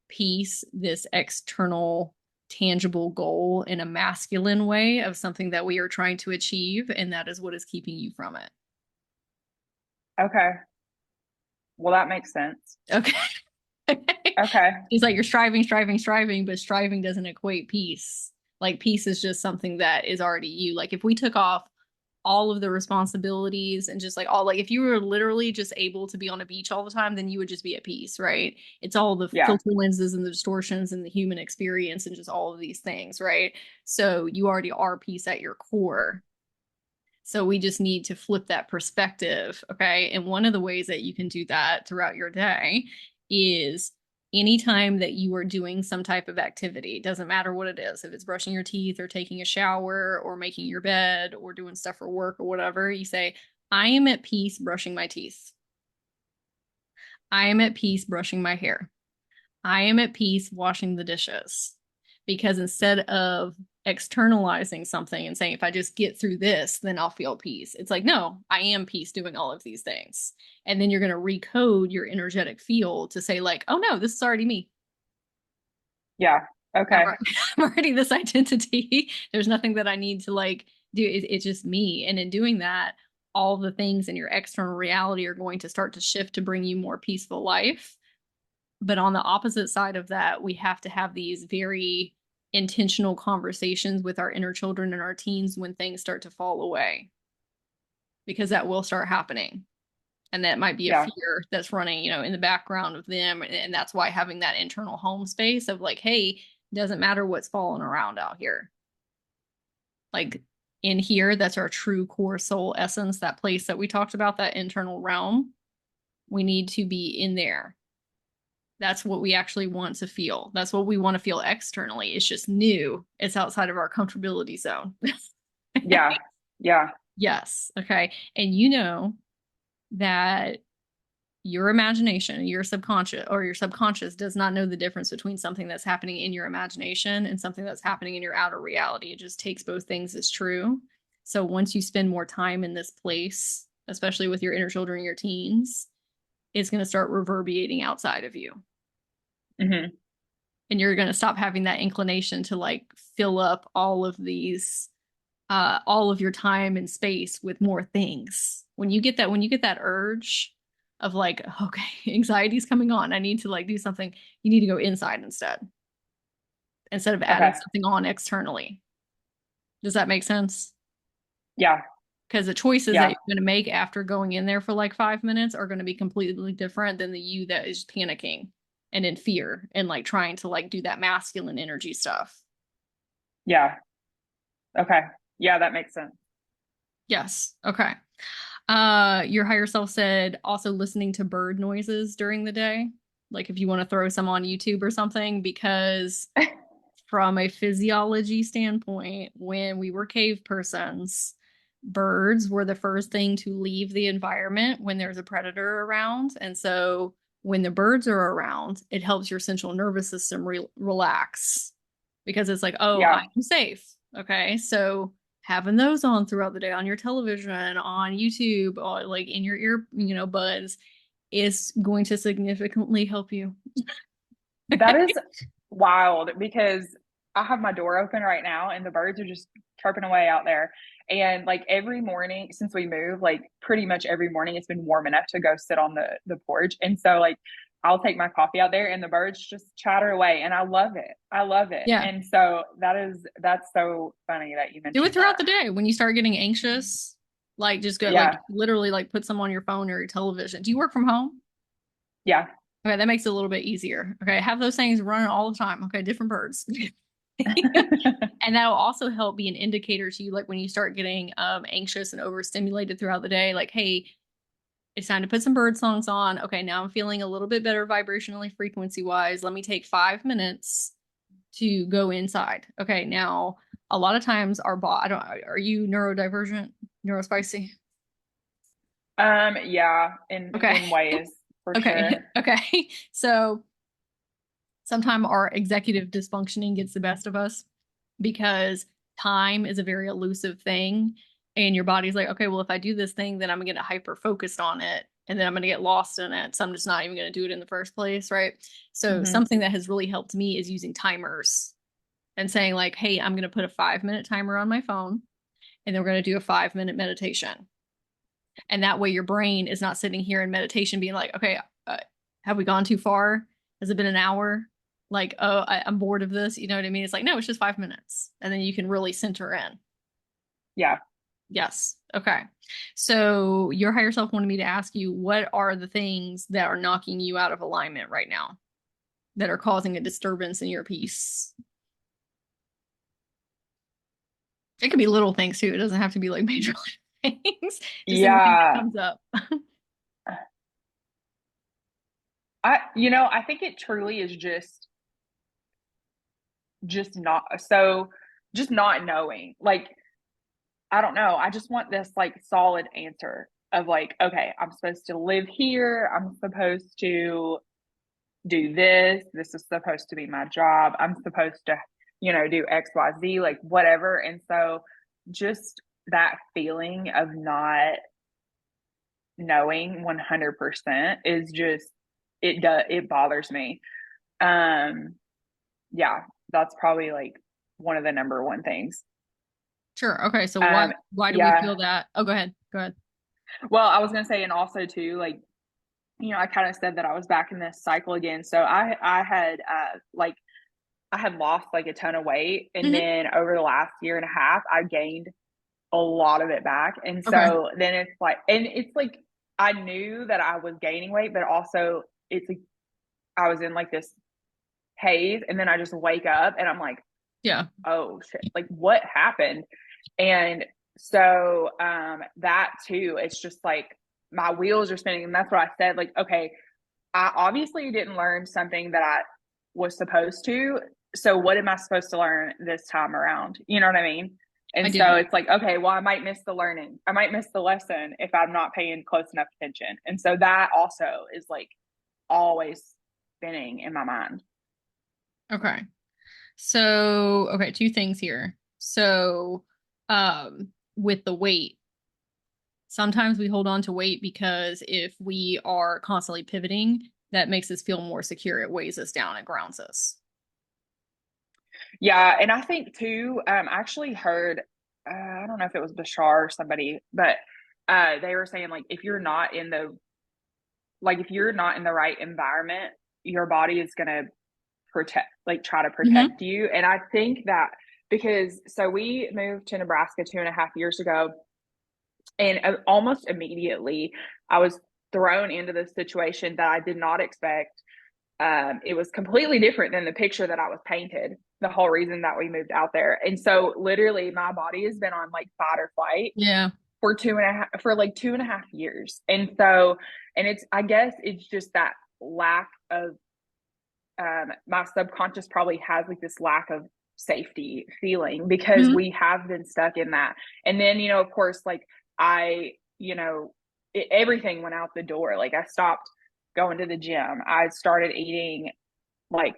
peace this external, tangible goal in a masculine way of something that we are trying to achieve. And that is what is keeping you from it. Okay. Well, that makes sense. Okay. Okay. It's like you're striving, striving, striving, but striving doesn't equate peace. Like peace is just something that is already you. Like if we took off all of the responsibilities and just like all, like if you were literally just able to be on a beach all the time, then you would just be at peace, right? It's all the Yeah. filter lenses and the distortions and the human experience and just all of these things, right? So you already are peace at your core. So we just need to flip that perspective. Okay. And one of the ways that you can do that throughout your day is anytime that you are doing some type of activity, it doesn't matter what it is, if it's brushing your teeth or taking a shower or making your bed or doing stuff for work or whatever, you say, I am at peace brushing my teeth. I am at peace brushing my hair. I am at peace washing the dishes. Because instead of externalizing something and saying, if I just get through this, then I'll feel peace, it's like, no, I am peace doing all of these things. And then you're going to recode your energetic field to say, like, oh no, this is already me. Yeah. I'm Okay. I'm already this identity. There's nothing that I need to like do. It's just me. And in doing that, all the things in your external reality are going to start to shift to bring you more peaceful life. But on the opposite side of that, we have to have these very intentional conversations with our inner children and our teens when things start to fall away, because that will start happening. And that might be a Yeah. fear that's running, in the background of them. And that's why having that internal home space of like, hey, doesn't matter what's falling around out here. Like in here, that's our true core soul essence, that place that we talked about, that internal realm. We need to be in there. That's what we actually want to feel. That's what we want to feel externally. It's just new. It's outside of our comfortability zone. Yeah. Yeah. Yes. Okay. And you know that your imagination, your subconscious does not know the difference between something that's happening in your imagination and something that's happening in your outer reality. It just takes both things as true. So once you spend more time in this place, especially with your inner children and your teens, it's going to start reverberating outside of you. Hmm. And you're going to stop having that inclination to like fill up all of your time and space with more things. When you get that urge of like, okay, anxiety's coming on, I need to like do something, you need to go inside instead of adding Okay. something on externally. Does that make sense? Yeah. Because the choices that Yeah. you're going to make after going in there for like 5 minutes are going to be completely different than the you that is panicking and in fear and like trying to like do that masculine energy stuff. Yeah. Okay. Yeah, that makes sense. Yes. Okay. Your higher self said also listening to bird noises during the day. Like if you want to throw some on YouTube or something, because from a physiology standpoint, when we were cave persons, birds were the first thing to leave the environment when there's a predator around. And so when the birds are around, it helps your central nervous system relax because it's like, oh, Yeah. I'm safe. Okay. So having those on throughout the day on your television, on YouTube, or like in your ear, buds is going to significantly help you. That is wild because I have my door open right now and the birds are just chirping away out there. And like every morning since we moved, like pretty much every morning it's been warm enough to go sit on the porch. And so like I'll take my coffee out there and the birds just chatter away, and I love it. I love it. Yeah. And so that's so funny that you Do it mentioned throughout that. the day. When you start getting anxious, like just go like Yeah. literally like put some on your phone or your television. Do you work from home? Yeah. Okay, that makes it a little bit easier. Okay, have those things running all the time. Okay, different birds. And that'll also help be an indicator to you, like when you start getting anxious and overstimulated throughout the day, like, hey, it's time to put some bird songs on. Okay, now I'm feeling a little bit better vibrationally, frequency wise. Let me take 5 minutes to go inside. Okay, now a lot of times our body, I don't, are you neurodivergent, neurospicy? Yeah, Okay. in ways for Okay. sure. Okay. So sometimes our executive dysfunctioning gets the best of us because time is a very elusive thing. And your body's like, okay, well, if I do this thing, then I'm going to hyper focused on it and then I'm going to get lost in it. So I'm just not even going to do it in the first place. Right. So Hmm. something that has really helped me is using timers and saying, like, hey, I'm going to put a 5 minute timer on my phone and then we're going to do a 5 minute meditation. And that way your brain is not sitting here in meditation being like, okay, have we gone too far? Has it been an hour? Like, oh, I'm bored of this. You know what I mean? It's like, no, it's just 5 minutes. And then you can really center in. Yeah. Yes. Okay. So your higher self wanted me to ask you, what are the things that are knocking you out of alignment right now that are causing a disturbance in your peace? It could be little things too. It doesn't have to be like major things. Just anything that Yeah. comes up. I think it truly is just not so just not knowing. Like, I don't know. I just want this like solid answer of like, okay, I'm supposed to live here. I'm supposed to do this. This is supposed to be my job. I'm supposed to, do XYZ, like whatever. And so just that feeling of not knowing 100% is just, it bothers me. Um, yeah, that's probably like one of the number one things. Sure. Okay. So Um, why do we yeah. feel that? Oh, go ahead. Go ahead. Well, I was gonna say, and also too, like, I kind of said that I was back in this cycle again. So I had like I had lost like a ton of weight, and Hmm. then over the last year and a half, I gained a lot of it back. And Okay. so then it's like I knew that I was gaining weight, but also it's like I was in like this haze, and then I just wake up and I'm like, Yeah. oh shit, like what happened? And so that too, it's just like my wheels are spinning, and that's what I said. Like, okay, I obviously didn't learn something that I was supposed to. So what am I supposed to learn this time around? You know what I mean? I And so do. it's like, okay, well, I might miss the learning. I might miss the lesson if I'm not paying close enough attention. And so that also is like always spinning in my mind. Okay. So, okay, two things here. So, with the weight, sometimes we hold on to weight because if we are constantly pivoting, that makes us feel more secure. It weighs us down, it grounds us. Yeah. And I think too, I actually heard, I don't know if it was Bashar or somebody, but they were saying like, if you're not in the right environment, your body is going to try to Hmm. protect you. And I think that because so we moved to Nebraska 2.5 years ago, and almost immediately I was thrown into this situation that I did not expect. It was completely different than the picture that I was painted. The whole reason that we moved out there, and so literally my body has been on like fight or flight Yeah. for like 2.5 years, and so it's I guess it's just that lack of my subconscious probably has like this lack of safety feeling because Hmm. we have been stuck in that. And then, of course, like I, everything went out the door. Like I stopped going to the gym. I started eating like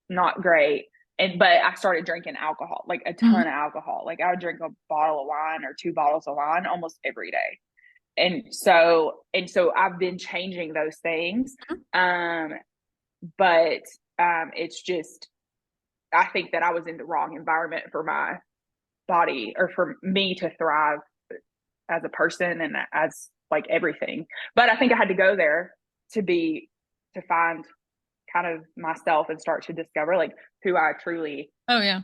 not great. But I started drinking alcohol, like a ton of Hmm. alcohol. Like I would drink a bottle of wine or two bottles of wine almost every day. And so I've been changing those things. Um, but it's just I think that I was in the wrong environment for my body or for me to thrive as a person and as like everything. But I think I had to go there to be to find kind of myself and start to discover like who I truly Oh yeah.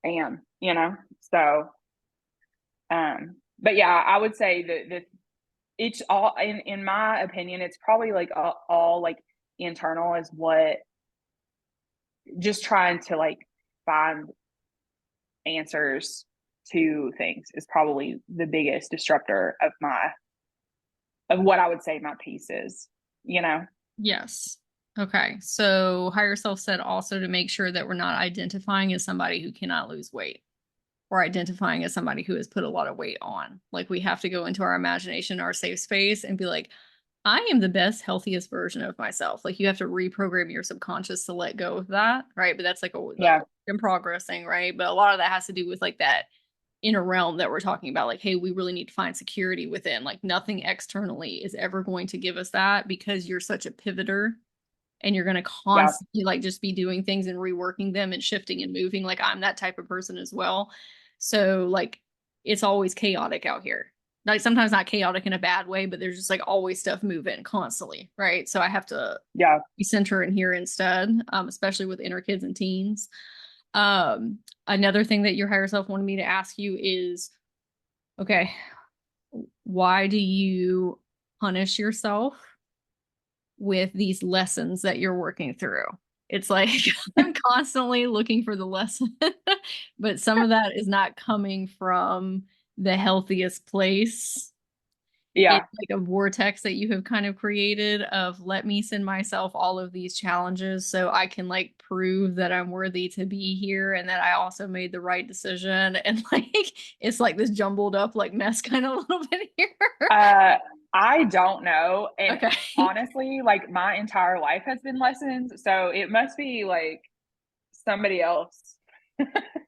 am, you know? So, but yeah, I would say that it's all, in my opinion, it's probably like all like internal is what, just trying to like find answers to things is probably the biggest disruptor of what I would say my piece is, you know? Yes. Okay. So higher self said also to make sure that we're not identifying as somebody who cannot lose weight or identifying as somebody who has put a lot of weight on. Like we have to go into our imagination, our safe space, and be like, I am the best, healthiest version of myself. Like you have to reprogram your subconscious to let go of that, right? But that's like the Yeah. work in progress thing, right? But a lot of that has to do with like that inner realm that we're talking about. Like, hey, we really need to find security within. Like nothing externally is ever going to give us that because you're such a pivoter and you're going to Yeah. constantly like just be doing things and reworking them and shifting and moving. Like I'm that type of person as well. So like it's always chaotic out here. Like sometimes not chaotic in a bad way, but there's just like always stuff moving constantly, right? So I have to Yeah. be center in here instead, especially with inner kids and teens. Um, Another thing that your higher self wanted me to ask you is, okay, why do you punish yourself with these lessons that you're working through? It's like I'm constantly looking for the lesson, but some of that is not coming from the healthiest place. It's Yeah. like a vortex that you have kind of created of let me send myself all of these challenges so I can like prove that I'm worthy to be here and that I also made the right decision. And like it's like this jumbled up like mess kind of a little bit here. Uh, I don't know. And Okay. honestly, like my entire life has been lessons. So it must be like somebody else.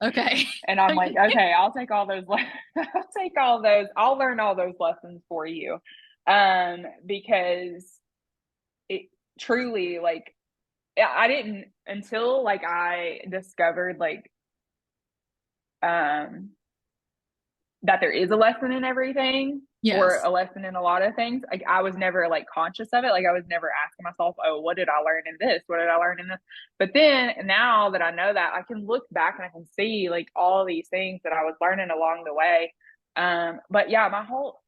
Okay. And I'm like, okay, I'll take all those, I'll take all those, I'll learn all those lessons for you. Because it truly like, I didn't until like I discovered like, um, that there is a lesson in everything or Yes. a lesson in a lot of things. Like I was never like conscious of it. Like I was never asking myself, oh, what did I learn in this? What did I learn in this? But then now that I know that, I can look back and I can see like all these things that I was learning along the way. But yeah, my whole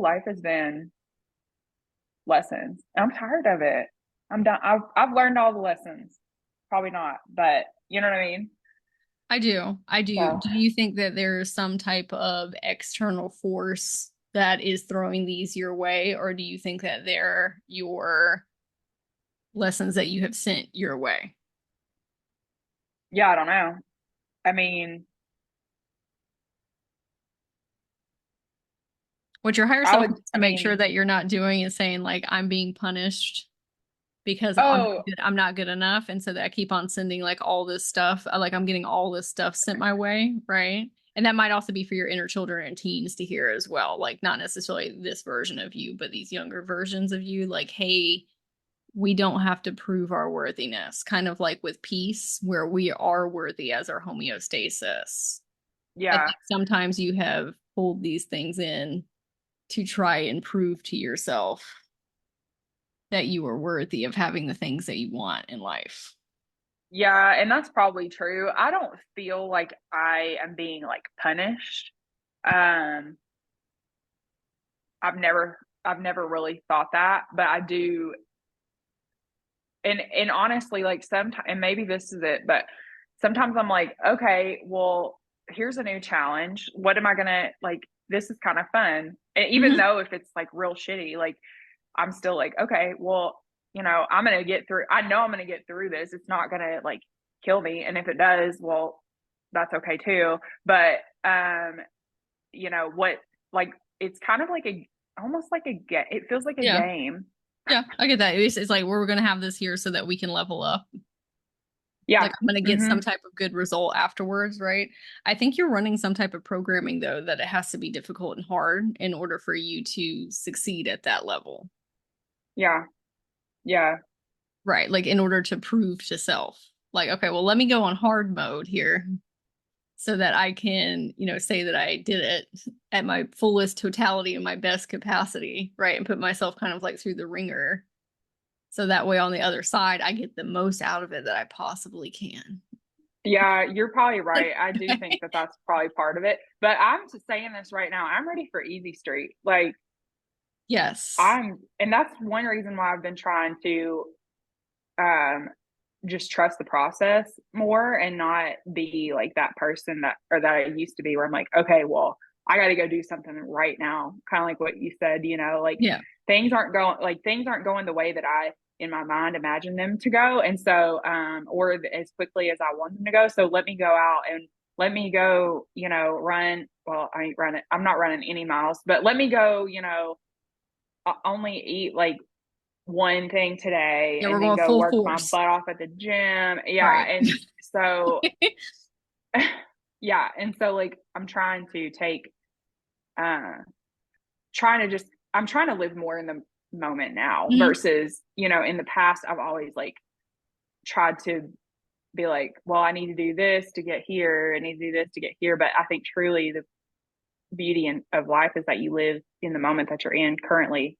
life has been lessons. I'm tired of it. I'm done. I've learned all the lessons. Probably not, but you know what I mean? I do. I do. So Do you think that there's some type of external force that is throwing these your way, or do you think that they're your lessons that you have sent your way? yeah, I don't know. I mean, What your higher I self would, needs I to make sure mean, that you're not doing is saying like I'm being punished because oh, I'm not good enough, and so that I keep on sending like all this stuff. Like I'm getting all this stuff sent my way, right? And that might also be for your inner children and teens to hear as well. Like not necessarily this version of you, but these younger versions of you. Like, hey, we don't have to prove our worthiness. Kind of like with peace, where we are worthy as our homeostasis. I yeah, think sometimes you have pulled these things in to try and prove to yourself that you are worthy of having the things that you want in life. yeah, and that's probably true. I don't feel like I am being like punished. Um, I've never really thought that, but I do. And honestly, like sometimes, and maybe this is it, but sometimes I'm like, okay, well, here's a new challenge. What am I gonna like? This is kind of fun, and even Mm-hmm. though if it's like real shitty, like I'm still like, okay, well, I'm gonna get through. I know I'm gonna get through this. It's not gonna like kill me, and if it does, well, that's okay too. But what? Like it's kind of like a almost like a game. It feels like a Yeah. game. Yeah. I get that. It's like we're going to have this here so that we can level up. Yeah. Like I'm going to get some Hmm. type of good result afterwards, right? I think you're running some type of programming though that it has to be difficult and hard in order for you to succeed at that level. Yeah. Yeah. Right. Like in order to prove to self, like, okay, well, let me go on hard mode here so that I can, say that I did it at my fullest totality and my best capacity, right? And put myself kind of like through the ringer. So that way on the other side, I get the most out of it that I possibly can. Yeah, you're probably right. I do think that that's probably part of it. But I'm just saying this right now. I'm ready for easy street. Like Yes. and that's one reason why I've been trying to um just trust the process more and not be like that person that I used to be where I'm like, okay, well, I got to go do something right now. Kind of like what you said, like Yeah. things aren't going the way that I in my mind imagine them to go. And so or as quickly as I want them to go. So let me go out and let me go, run. Well, I ain't running. I'm not running any miles, but let me go, only eat like one thing today Yeah, we're and then going go full work my force. butt off at the gym. Yeah. Right. And so, yeah. And so, like, I'm trying to uh, I'm trying to live more in the moment now Mhm. versus, in the past, I've always like tried to be like, well, I need to do this to get here. I need to do this to get here. But I think truly the beauty of life is that you live in the moment that you're in currently,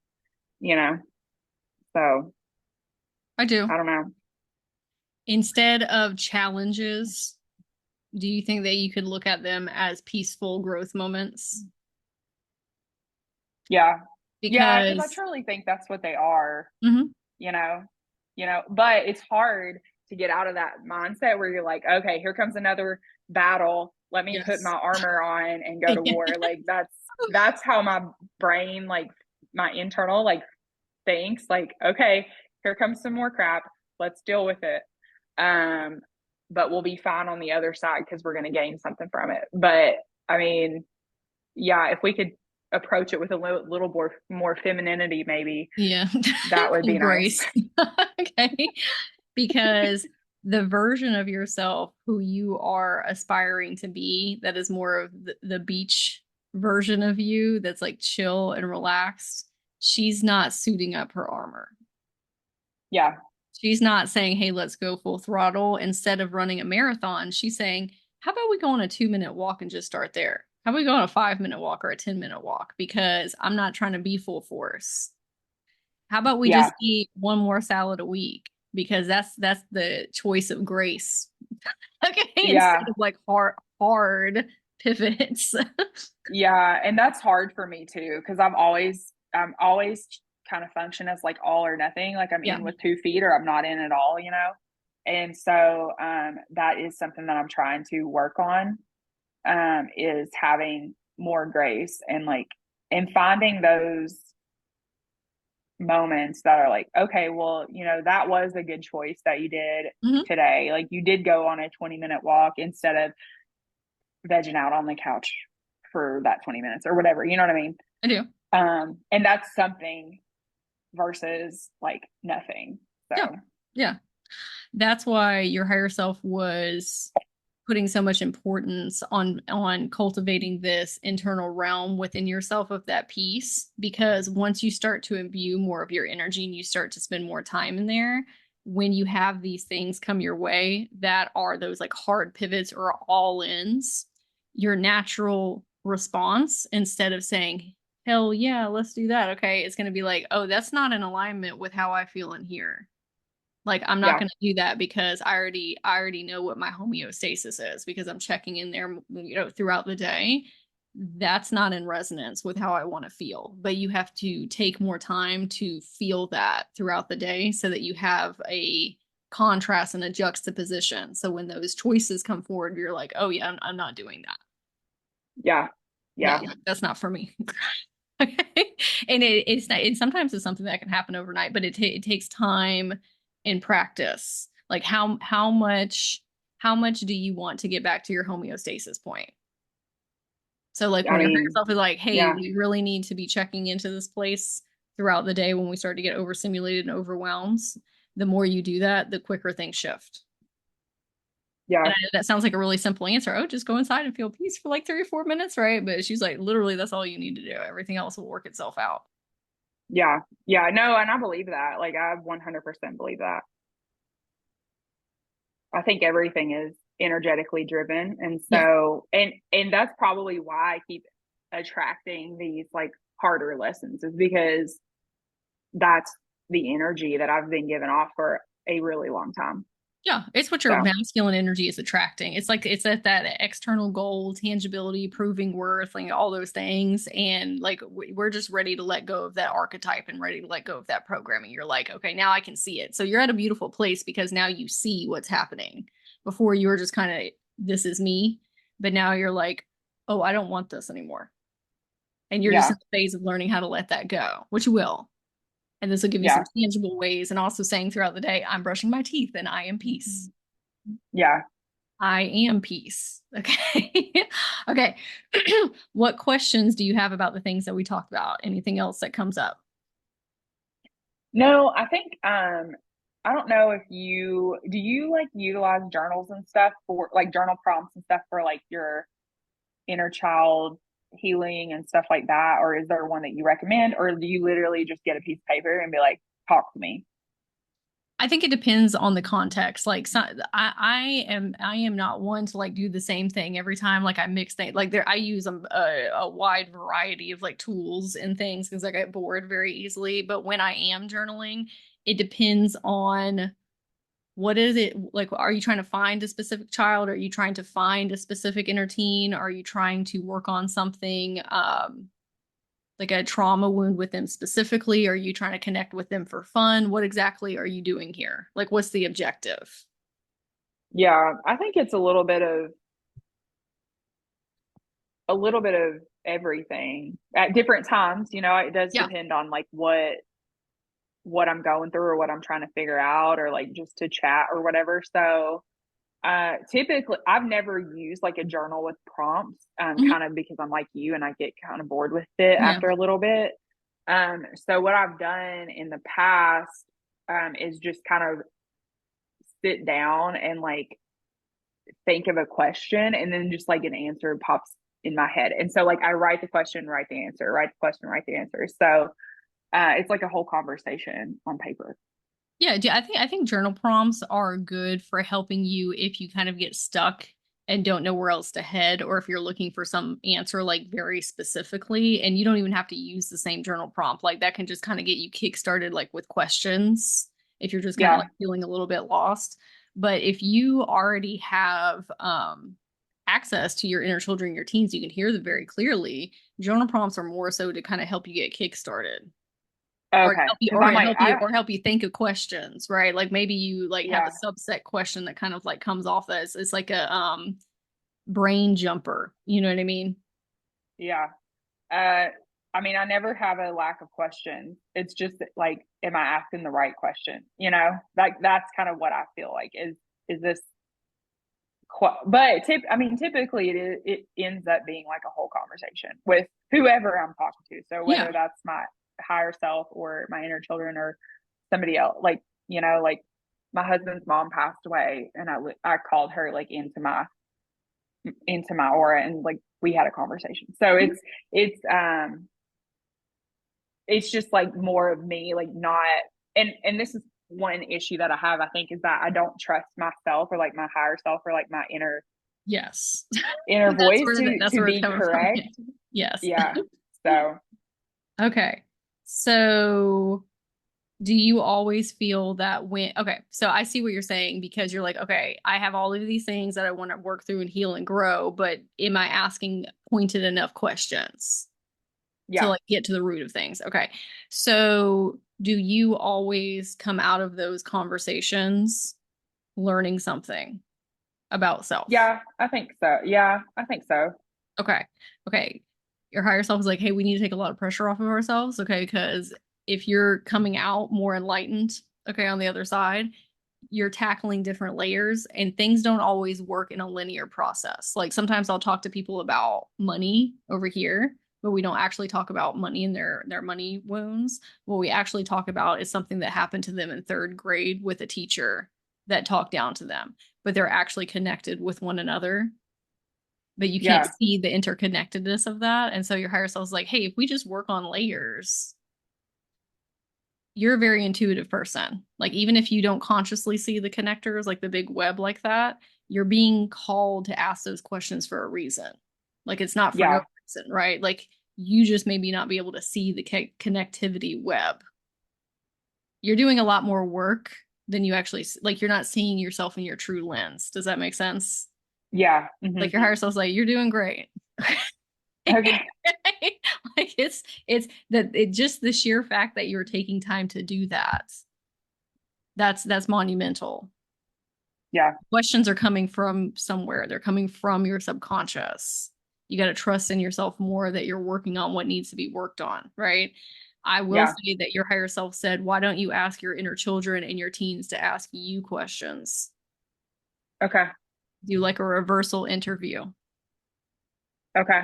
you know? So I do. I don't know. Instead of challenges, do you think that you could look at them as peaceful growth moments? Yeah. Yeah, because I Because truly think that's what they are, Mhm. you know. But it's hard to get out of that mindset where you're like, okay, here comes another battle. Let me put my Yes. armor on and go to war. Like that's how my brain, like my internal like thinks, like, okay, here comes some more crap. Let's deal with it. Um, but we'll be fine on the other side because we're gonna gain something from it. But I mean, yeah, if we could approach it with a little more femininity, maybe Yeah. that would be nice. Grace. Okay. Because the version of yourself who you are aspiring to be, that is more of the beach version of you, that's like chill and relaxed, she's not suiting up her armor. Yeah, She's not saying, hey, let's go full throttle. Instead of running a marathon, she's saying, how about we go on a 2 minute walk and just start there? How about we go on a 5 minute walk or a 10 minute walk? Because I'm not trying to be full force. How about we yeah, just eat one more salad a week? Because that's the choice of grace. Okay, instead yeah, of like hard pivots. yeah. And that's hard for me too, because I'm always kind of function as like all or nothing. Like I'm Yeah. in with 2 feet or I'm not in at all. And so that is something that I'm trying to work on, is having more grace and like and finding those moments that are like, okay, well, that was a good choice that you did Hmm. today. Like you did go on a 20-minute walk instead of vegging out on the couch for that 20 minutes or whatever. You know what I mean? I do. And that's something versus like nothing. Yeah. So Yeah. That's why your higher self was putting so much importance on cultivating this internal realm within yourself of that peace, because once you start to imbue more of your energy and you start to spend more time in there, when you have these things come your way that are those like hard pivots or all ins, your natural response, instead of saying hell yeah, let's do that, okay, it's going to be like, oh, that's not in alignment with how I feel in here. Like I'm not yeah, going to do that because I already know what my homeostasis is because I'm checking in there, throughout the day. That's not in resonance with how I want to feel. But you have to take more time to feel that throughout the day so that you have a contrast and a juxtaposition. So when those choices come forward, you're like, oh yeah, I'm not doing that. yeah, That, yeah. yeah, that's not for me. Okay. And it's not, and sometimes it's something that can happen overnight, but it takes time and practice. Like how much do you want to get back to your homeostasis point? So like I when your higher mean, self is like, hey, yeah, we really need to be checking into this place throughout the day when we start to get overstimulated and overwhelmed, the more you do that, the quicker things shift. yeah, And I know that sounds like a really simple answer. Oh, just go inside and feel peace for like 3 or 4 minutes, right? But she's like, literally, that's all you need to do. Everything else will work itself out. yeah, yeah. No, and I believe that. Like I 100% believe that. I think everything is energetically driven. And Yeah. so and that's probably why I keep attracting these like harder lessons is because that's the energy that I've been giving off for a really long time. Yeah, it's what your So masculine energy is attracting. It's like it's at that external goal, tangibility, proving worth, like all those things. And like we're just ready to let go of that archetype and ready to let go of that programming. You're like, okay, now I can see it. So you're at a beautiful place because now you see what's happening. Before you were just kind of, this is me. But now you're like, oh, I don't want this anymore. And you're just yeah, in the phase of learning how to let that go, which you will. And this will give you some yeah, tangible ways. And also saying throughout the day, I'm brushing my teeth and I am peace. yeah. I am peace. Okay. Okay. What questions do you have about the things that we talked about? Anything else that comes up? No, I think I don't know if you do you like utilize journals and stuff for like journal prompts and stuff for like your inner child healing and stuff like that, or is there one that you recommend, or do you literally just get a piece of paper and be like, talk to me? I think it depends on the context. Like I am not one to like do the same thing every time. Like I mix things. Like there I use a wide variety of like tools and things because I get bored very easily. But when I am journaling, it depends on what is it like. Are you trying to find a specific child? Are you trying to find a specific inner teen? Are you trying to work on something like a trauma wound with them specifically? Are you trying to connect with them for fun? What exactly are you doing here? Like, what's the objective? Yeah, I think it's a little bit of everything at different times. You know, it does Yeah. depend on like what I'm going through or what I'm trying to figure out or like just to chat or whatever. So typically I've never used like a journal with prompts, Mhm. kind of because I'm like you and I get kind of bored with it Yeah. after a little bit. So what I've done in the past is just kind of sit down and like think of a question and then just like an answer pops in my head. And so like I write the question, write the answer, write the question, write the answer. So it's like a whole conversation on paper. Yeah, I think journal prompts are good for helping you if you kind of get stuck and don't know where else to head, or if you're looking for some answer like very specifically, and you don't even have to use the same journal prompt. Like that can just kind of get you kickstarted like with questions if you're just kind of Yeah. like feeling a little bit lost. But if you already have access to your inner children, your teens, you can hear them very clearly. Journal prompts are more so to kind of help you get kickstarted or Okay. help you Cause I'm like, or help you think of questions, right? Like maybe you like have a yeah, subset question that kind of like comes off as it's like a brain jumper. You know what I mean? yeah. Uh, I mean, I never have a lack of questions. It's just like, am I asking the right question? You know, like that's kind of what I feel like is this, but I mean, typically it ends up being like a whole conversation with whoever I'm talking to. So Yeah. whether that's my higher self or my inner children or somebody else, like, you know, like my husband's mom passed away and I called her like into my aura and like we had a conversation. So it's it's just like more of me like not and this is one issue that I have I think is that I don't trust myself or like my higher self or like my Yes. inner voice That's to where it's be coming from. correct. Yes. Yeah. So Okay. So do you always feel that when okay, so I see what you're saying because you're like, okay, I have all of these things that I want to work through and heal and grow, but am I asking pointed enough questions to yeah. like get to the root of things? Okay. So do you always come out of those conversations learning something about self? Yeah, I think so. Yeah, I think so. Okay. Okay. Your higher self is like, hey, we need to take a lot of pressure off of ourselves. Okay. Because if you're coming out more enlightened, okay, on the other side, you're tackling different layers and things don't always work in a linear process. Like sometimes I'll talk to people about money over here, but we don't actually talk about money in their money wounds. What we actually talk about is something that happened to them in third grade with a teacher that talked down to them, but they're actually connected with one another, but you can't Yeah. see the interconnectedness of that. And so your higher self is like, hey, if we just work on layers, you're a very intuitive person. Like, even if you don't consciously see the connectors, like the big web like that, you're being called to ask those questions for a reason. Like, it's not for no Yeah. reason, right? Like, you just maybe not be able to see the connectivity web. You're doing a lot more work than you actually like. You're not seeing yourself in your true lens. Does that make sense? Yeah. Like your higher self's like, you're doing great. Okay. Like it's that it just the sheer fact that you're taking time to do that. That's monumental. Yeah. Questions are coming from somewhere. They're coming from your subconscious. You got to trust in yourself more that you're working on what needs to be worked on, right? I will Yeah. say that your higher self said, why don't you ask your inner children and your teens to ask you questions? Okay. Do like a reversal interview. Okay.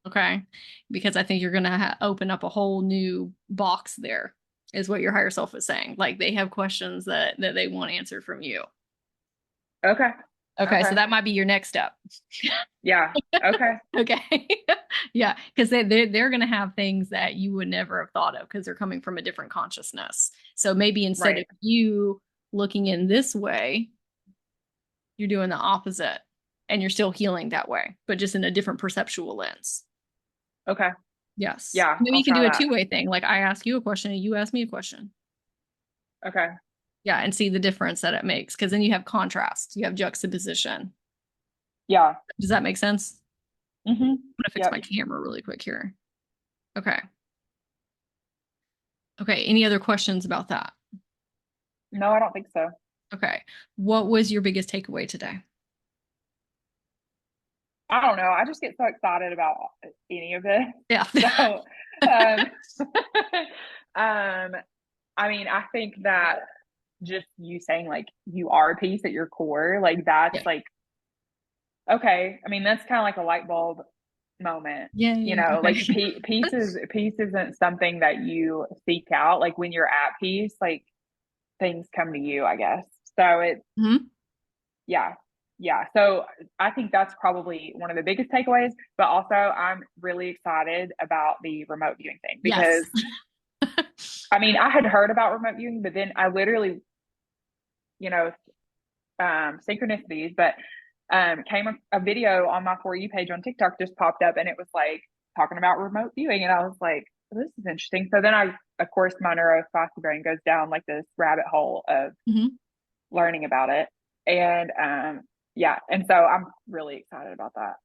Okay. Because I think you're going to open up a whole new box there, is what your higher self is saying. Like they have questions that they want answered from you. Okay. Okay. So Okay. that might be your next step. Yeah. Okay. Okay. Yeah. Because they're going to have things that you would never have thought of because they're coming from a different consciousness. So maybe instead of Right. you looking in this way, you're doing the opposite and you're still healing that way, but just in a different perceptual lens. Okay. Yes. Yeah. Maybe I'll you can try do a that. two-way thing. Like I ask you a question and you ask me a question. Okay. Yeah. And see the difference that it makes. Because then you have contrast, you have juxtaposition. Yeah. Does that make sense? Mm-hmm. I'm gonna fix Yep. my camera really quick here. Okay. Okay. Any other questions about that? No, I don't think so. Okay. What was your biggest takeaway today? I don't know. I just get so excited about any of it. Yeah. So, um, I mean, I think that just you saying like you are peace at your core, like that's Yeah. like okay. I mean, that's kind of like a light bulb moment. You Yay. know, like Okay. peace isn't something that you seek out. Like when you're at peace, like things come to you, I guess. So it, Mhm. yeah, yeah. So I think that's probably one of the biggest takeaways. But also, I'm really excited about the remote viewing thing because Yes. I mean, I had heard about remote viewing, but then I literally, you know, synchronicities, but came a video on my For You page on TikTok just popped up and it was like talking about remote viewing. And I was like, this is interesting. So then of course, my neurospicy brain goes down like this rabbit hole of Mhm. learning about it. And yeah, and so I'm really excited about that.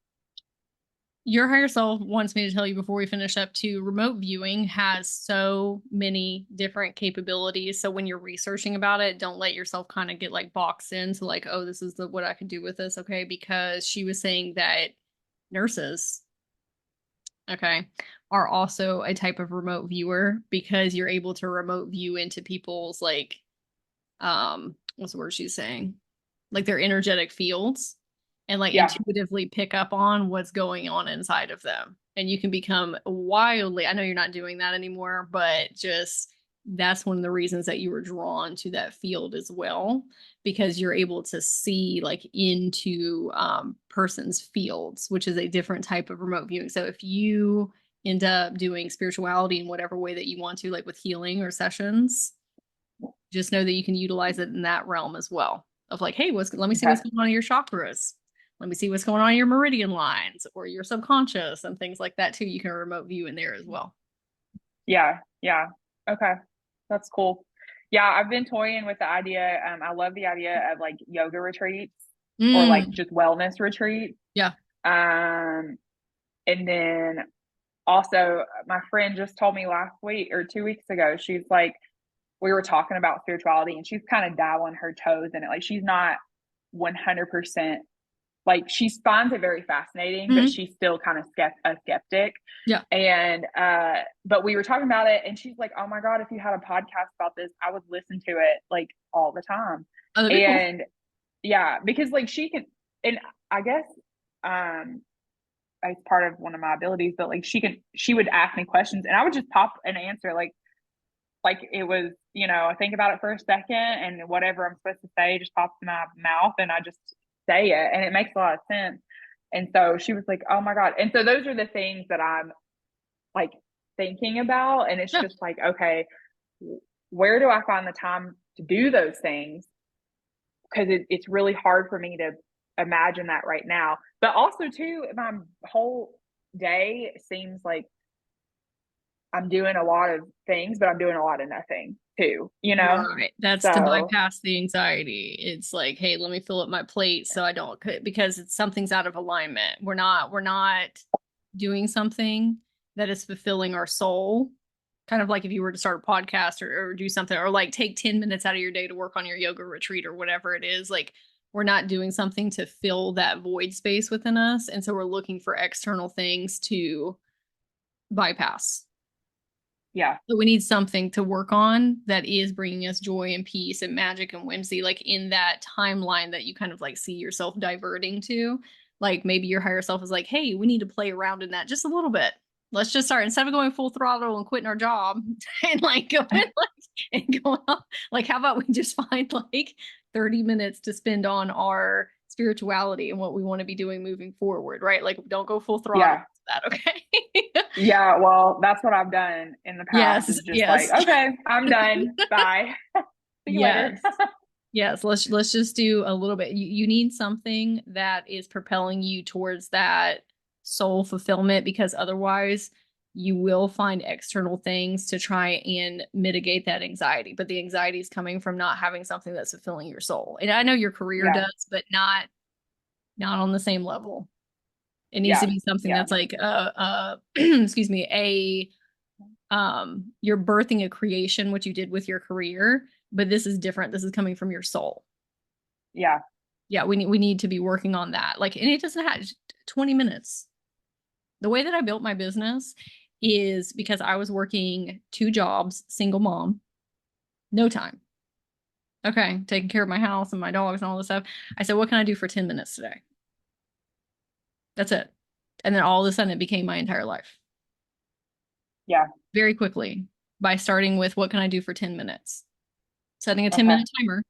Your higher self wants me to tell you before we finish up too, remote viewing has so many different capabilities. So when you're researching about it, don't let yourself kind of get like boxed into like, oh, this is the what I could do with this. Okay. Because she was saying that nurses, okay, are also a type of remote viewer because you're able to remote view into people's like what's the word she's saying? Like their energetic fields and like Yeah. intuitively pick up on what's going on inside of them. And you can become wildly, I know you're not doing that anymore, but just that's one of the reasons that you were drawn to that field as well, because you're able to see like into person's fields, which is a different type of remote viewing. So if you end up doing spirituality in whatever way that you want to, like with healing or sessions, just know that you can utilize it in that realm as well. Of like, hey, let me see Okay. what's going on in your chakras. Let me see what's going on in your meridian lines or your subconscious and things like that too. You can remote view in there as well. Yeah. Yeah. Okay. That's cool. Yeah, I've been toying with the idea. I love the idea of like yoga retreats or like Mm, just wellness retreats. yeah. Um, and then also, my friend just told me last week or 2 weeks ago, she's like, we were talking about spirituality and she's kind of dabbling her toes in it. Like, she's not 100%, like, she finds it very fascinating, but Mm, she's still kind of a skeptic. yeah. And, but we were talking about it and she's like, oh my God, if you had a podcast about this, I would listen to it like all the time. Oh, that'd be cool. And yeah, because like she can, and I guess, um, as part of one of my abilities, but like she would ask me questions and I would just pop an answer like it was, I think about it for a second and whatever I'm supposed to say just pops in my mouth and I just say it and it makes a lot of sense. And so she was like, oh my God. And so those are the things that I'm like thinking about. And it's Yeah. just like, okay, where do I find the time to do those things? Because it's really hard for me to imagine that right now. But also, too, my whole day seems like I'm doing a lot of things, but I'm doing a lot of nothing too, you know? Right. That's to So bypass the anxiety. It's like, hey, let me fill up my plate so I don't, because it's something's out of alignment. We're not doing something that is fulfilling our soul. Kind of like if you were to start a podcast or do something, or like take 10 minutes out of your day to work on your yoga retreat or whatever it is. Like, we're not doing something to fill that void space within us. And so we're looking for external things to bypass. yeah, So we need something to work on that is bringing us joy and peace and magic and whimsy, like in that timeline that you kind of like see yourself diverting to. Like maybe your higher self is like, hey, we need to play around in that just a little bit. Let's just start instead of going full throttle and quitting our job and like going like and going up. Like, how about we just find like 30 minutes to spend on our spirituality and what we want to be doing moving forward, right? Like, don't go full throttle yeah. to that, okay? Yeah, well, that's what I've done in the past Yes, is just like, yes. okay, I'm done. Bye. See you later. Yes. Yes, let's just do a little bit. You need something that is propelling you towards that soul fulfillment because otherwise you will find external things to try and mitigate that anxiety. But the anxiety is coming from not having something that's fulfilling your soul. And I know your career Yeah, does, but not on the same level. It needs to yeah, be something yeah. that's like excuse me, you're birthing a creation, what you did with your career, but this is different. This is coming from your soul. Yeah. Yeah, we need to be working on that. Like, and it doesn't have 20 minutes. The way that I built my business is because I was working 2 jobs, single mom, no time. Okay, taking care of my house and my dogs and all this stuff. I said, what can I do for 10 minutes today? That's it. And then all of a sudden it became my entire life Yeah. very quickly by starting with what can I do for 10 minutes? Setting a 10 Okay. minute timer.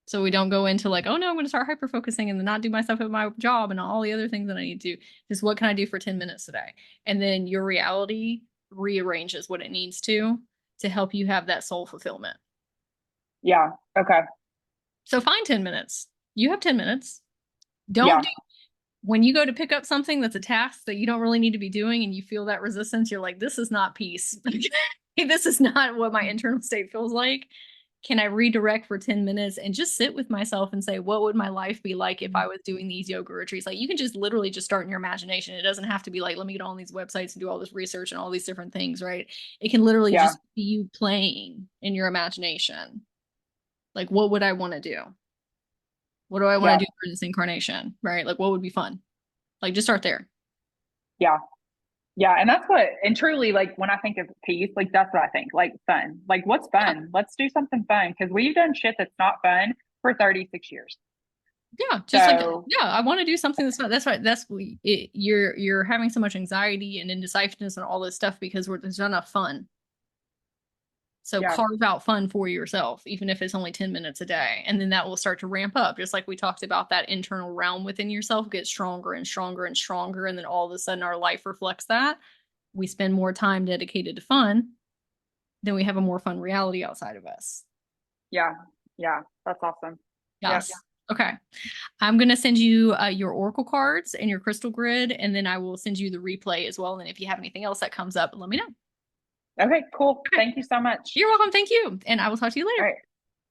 So we don't go into like, oh no, I'm going to start hyper focusing and then not do my stuff at my job and all the other things that I need to do. Just what can I do for 10 minutes today? And then your reality rearranges what it needs to help you have that soul fulfillment. Yeah. Okay. So find 10 minutes. You have 10 minutes. Don't Yeah. do when you go to pick up something that's a task that you don't really need to be doing and you feel that resistance, you're like, this is not peace. This is not what my internal state feels like. Can I redirect for 10 minutes and just sit with myself and say, what would my life be like if I was doing these yoga retreats? Like, you can just literally just start in your imagination. It doesn't have to be like, let me get on these websites and do all this research and all these different things, right? It can literally Yeah. just be you playing in your imagination. Like, what would I want to do? What do I want Yeah. to do for this incarnation, right? Like, what would be fun? Like, just start there. Yeah. Yeah. And that's what, and truly, like when I think of peace, like that's what I think, like fun. Like, what's Yeah. fun? Let's do something fun because we've done shit that's not fun for 36 years. Yeah, just like So, yeah, I want to do something that's not. That's right. You're having so much anxiety and indecisiveness and all this stuff because there's not enough fun. So yeah. carve out fun for yourself, even if it's only 10 minutes a day, and then that will start to ramp up. Just like we talked about, that internal realm within yourself gets stronger and stronger and stronger, and then all of a sudden our life reflects that. We spend more time dedicated to fun, then we have a more fun reality outside of us. Yeah. Yeah. That's awesome. Yes. Yes. Okay. I'm going to send you your oracle cards and your crystal grid, and then I will send you the replay as well. And if you have anything else that comes up, let me know. Okay. Cool. Okay. Thank you so much. You're welcome. Thank you. And I will talk to you All later. right.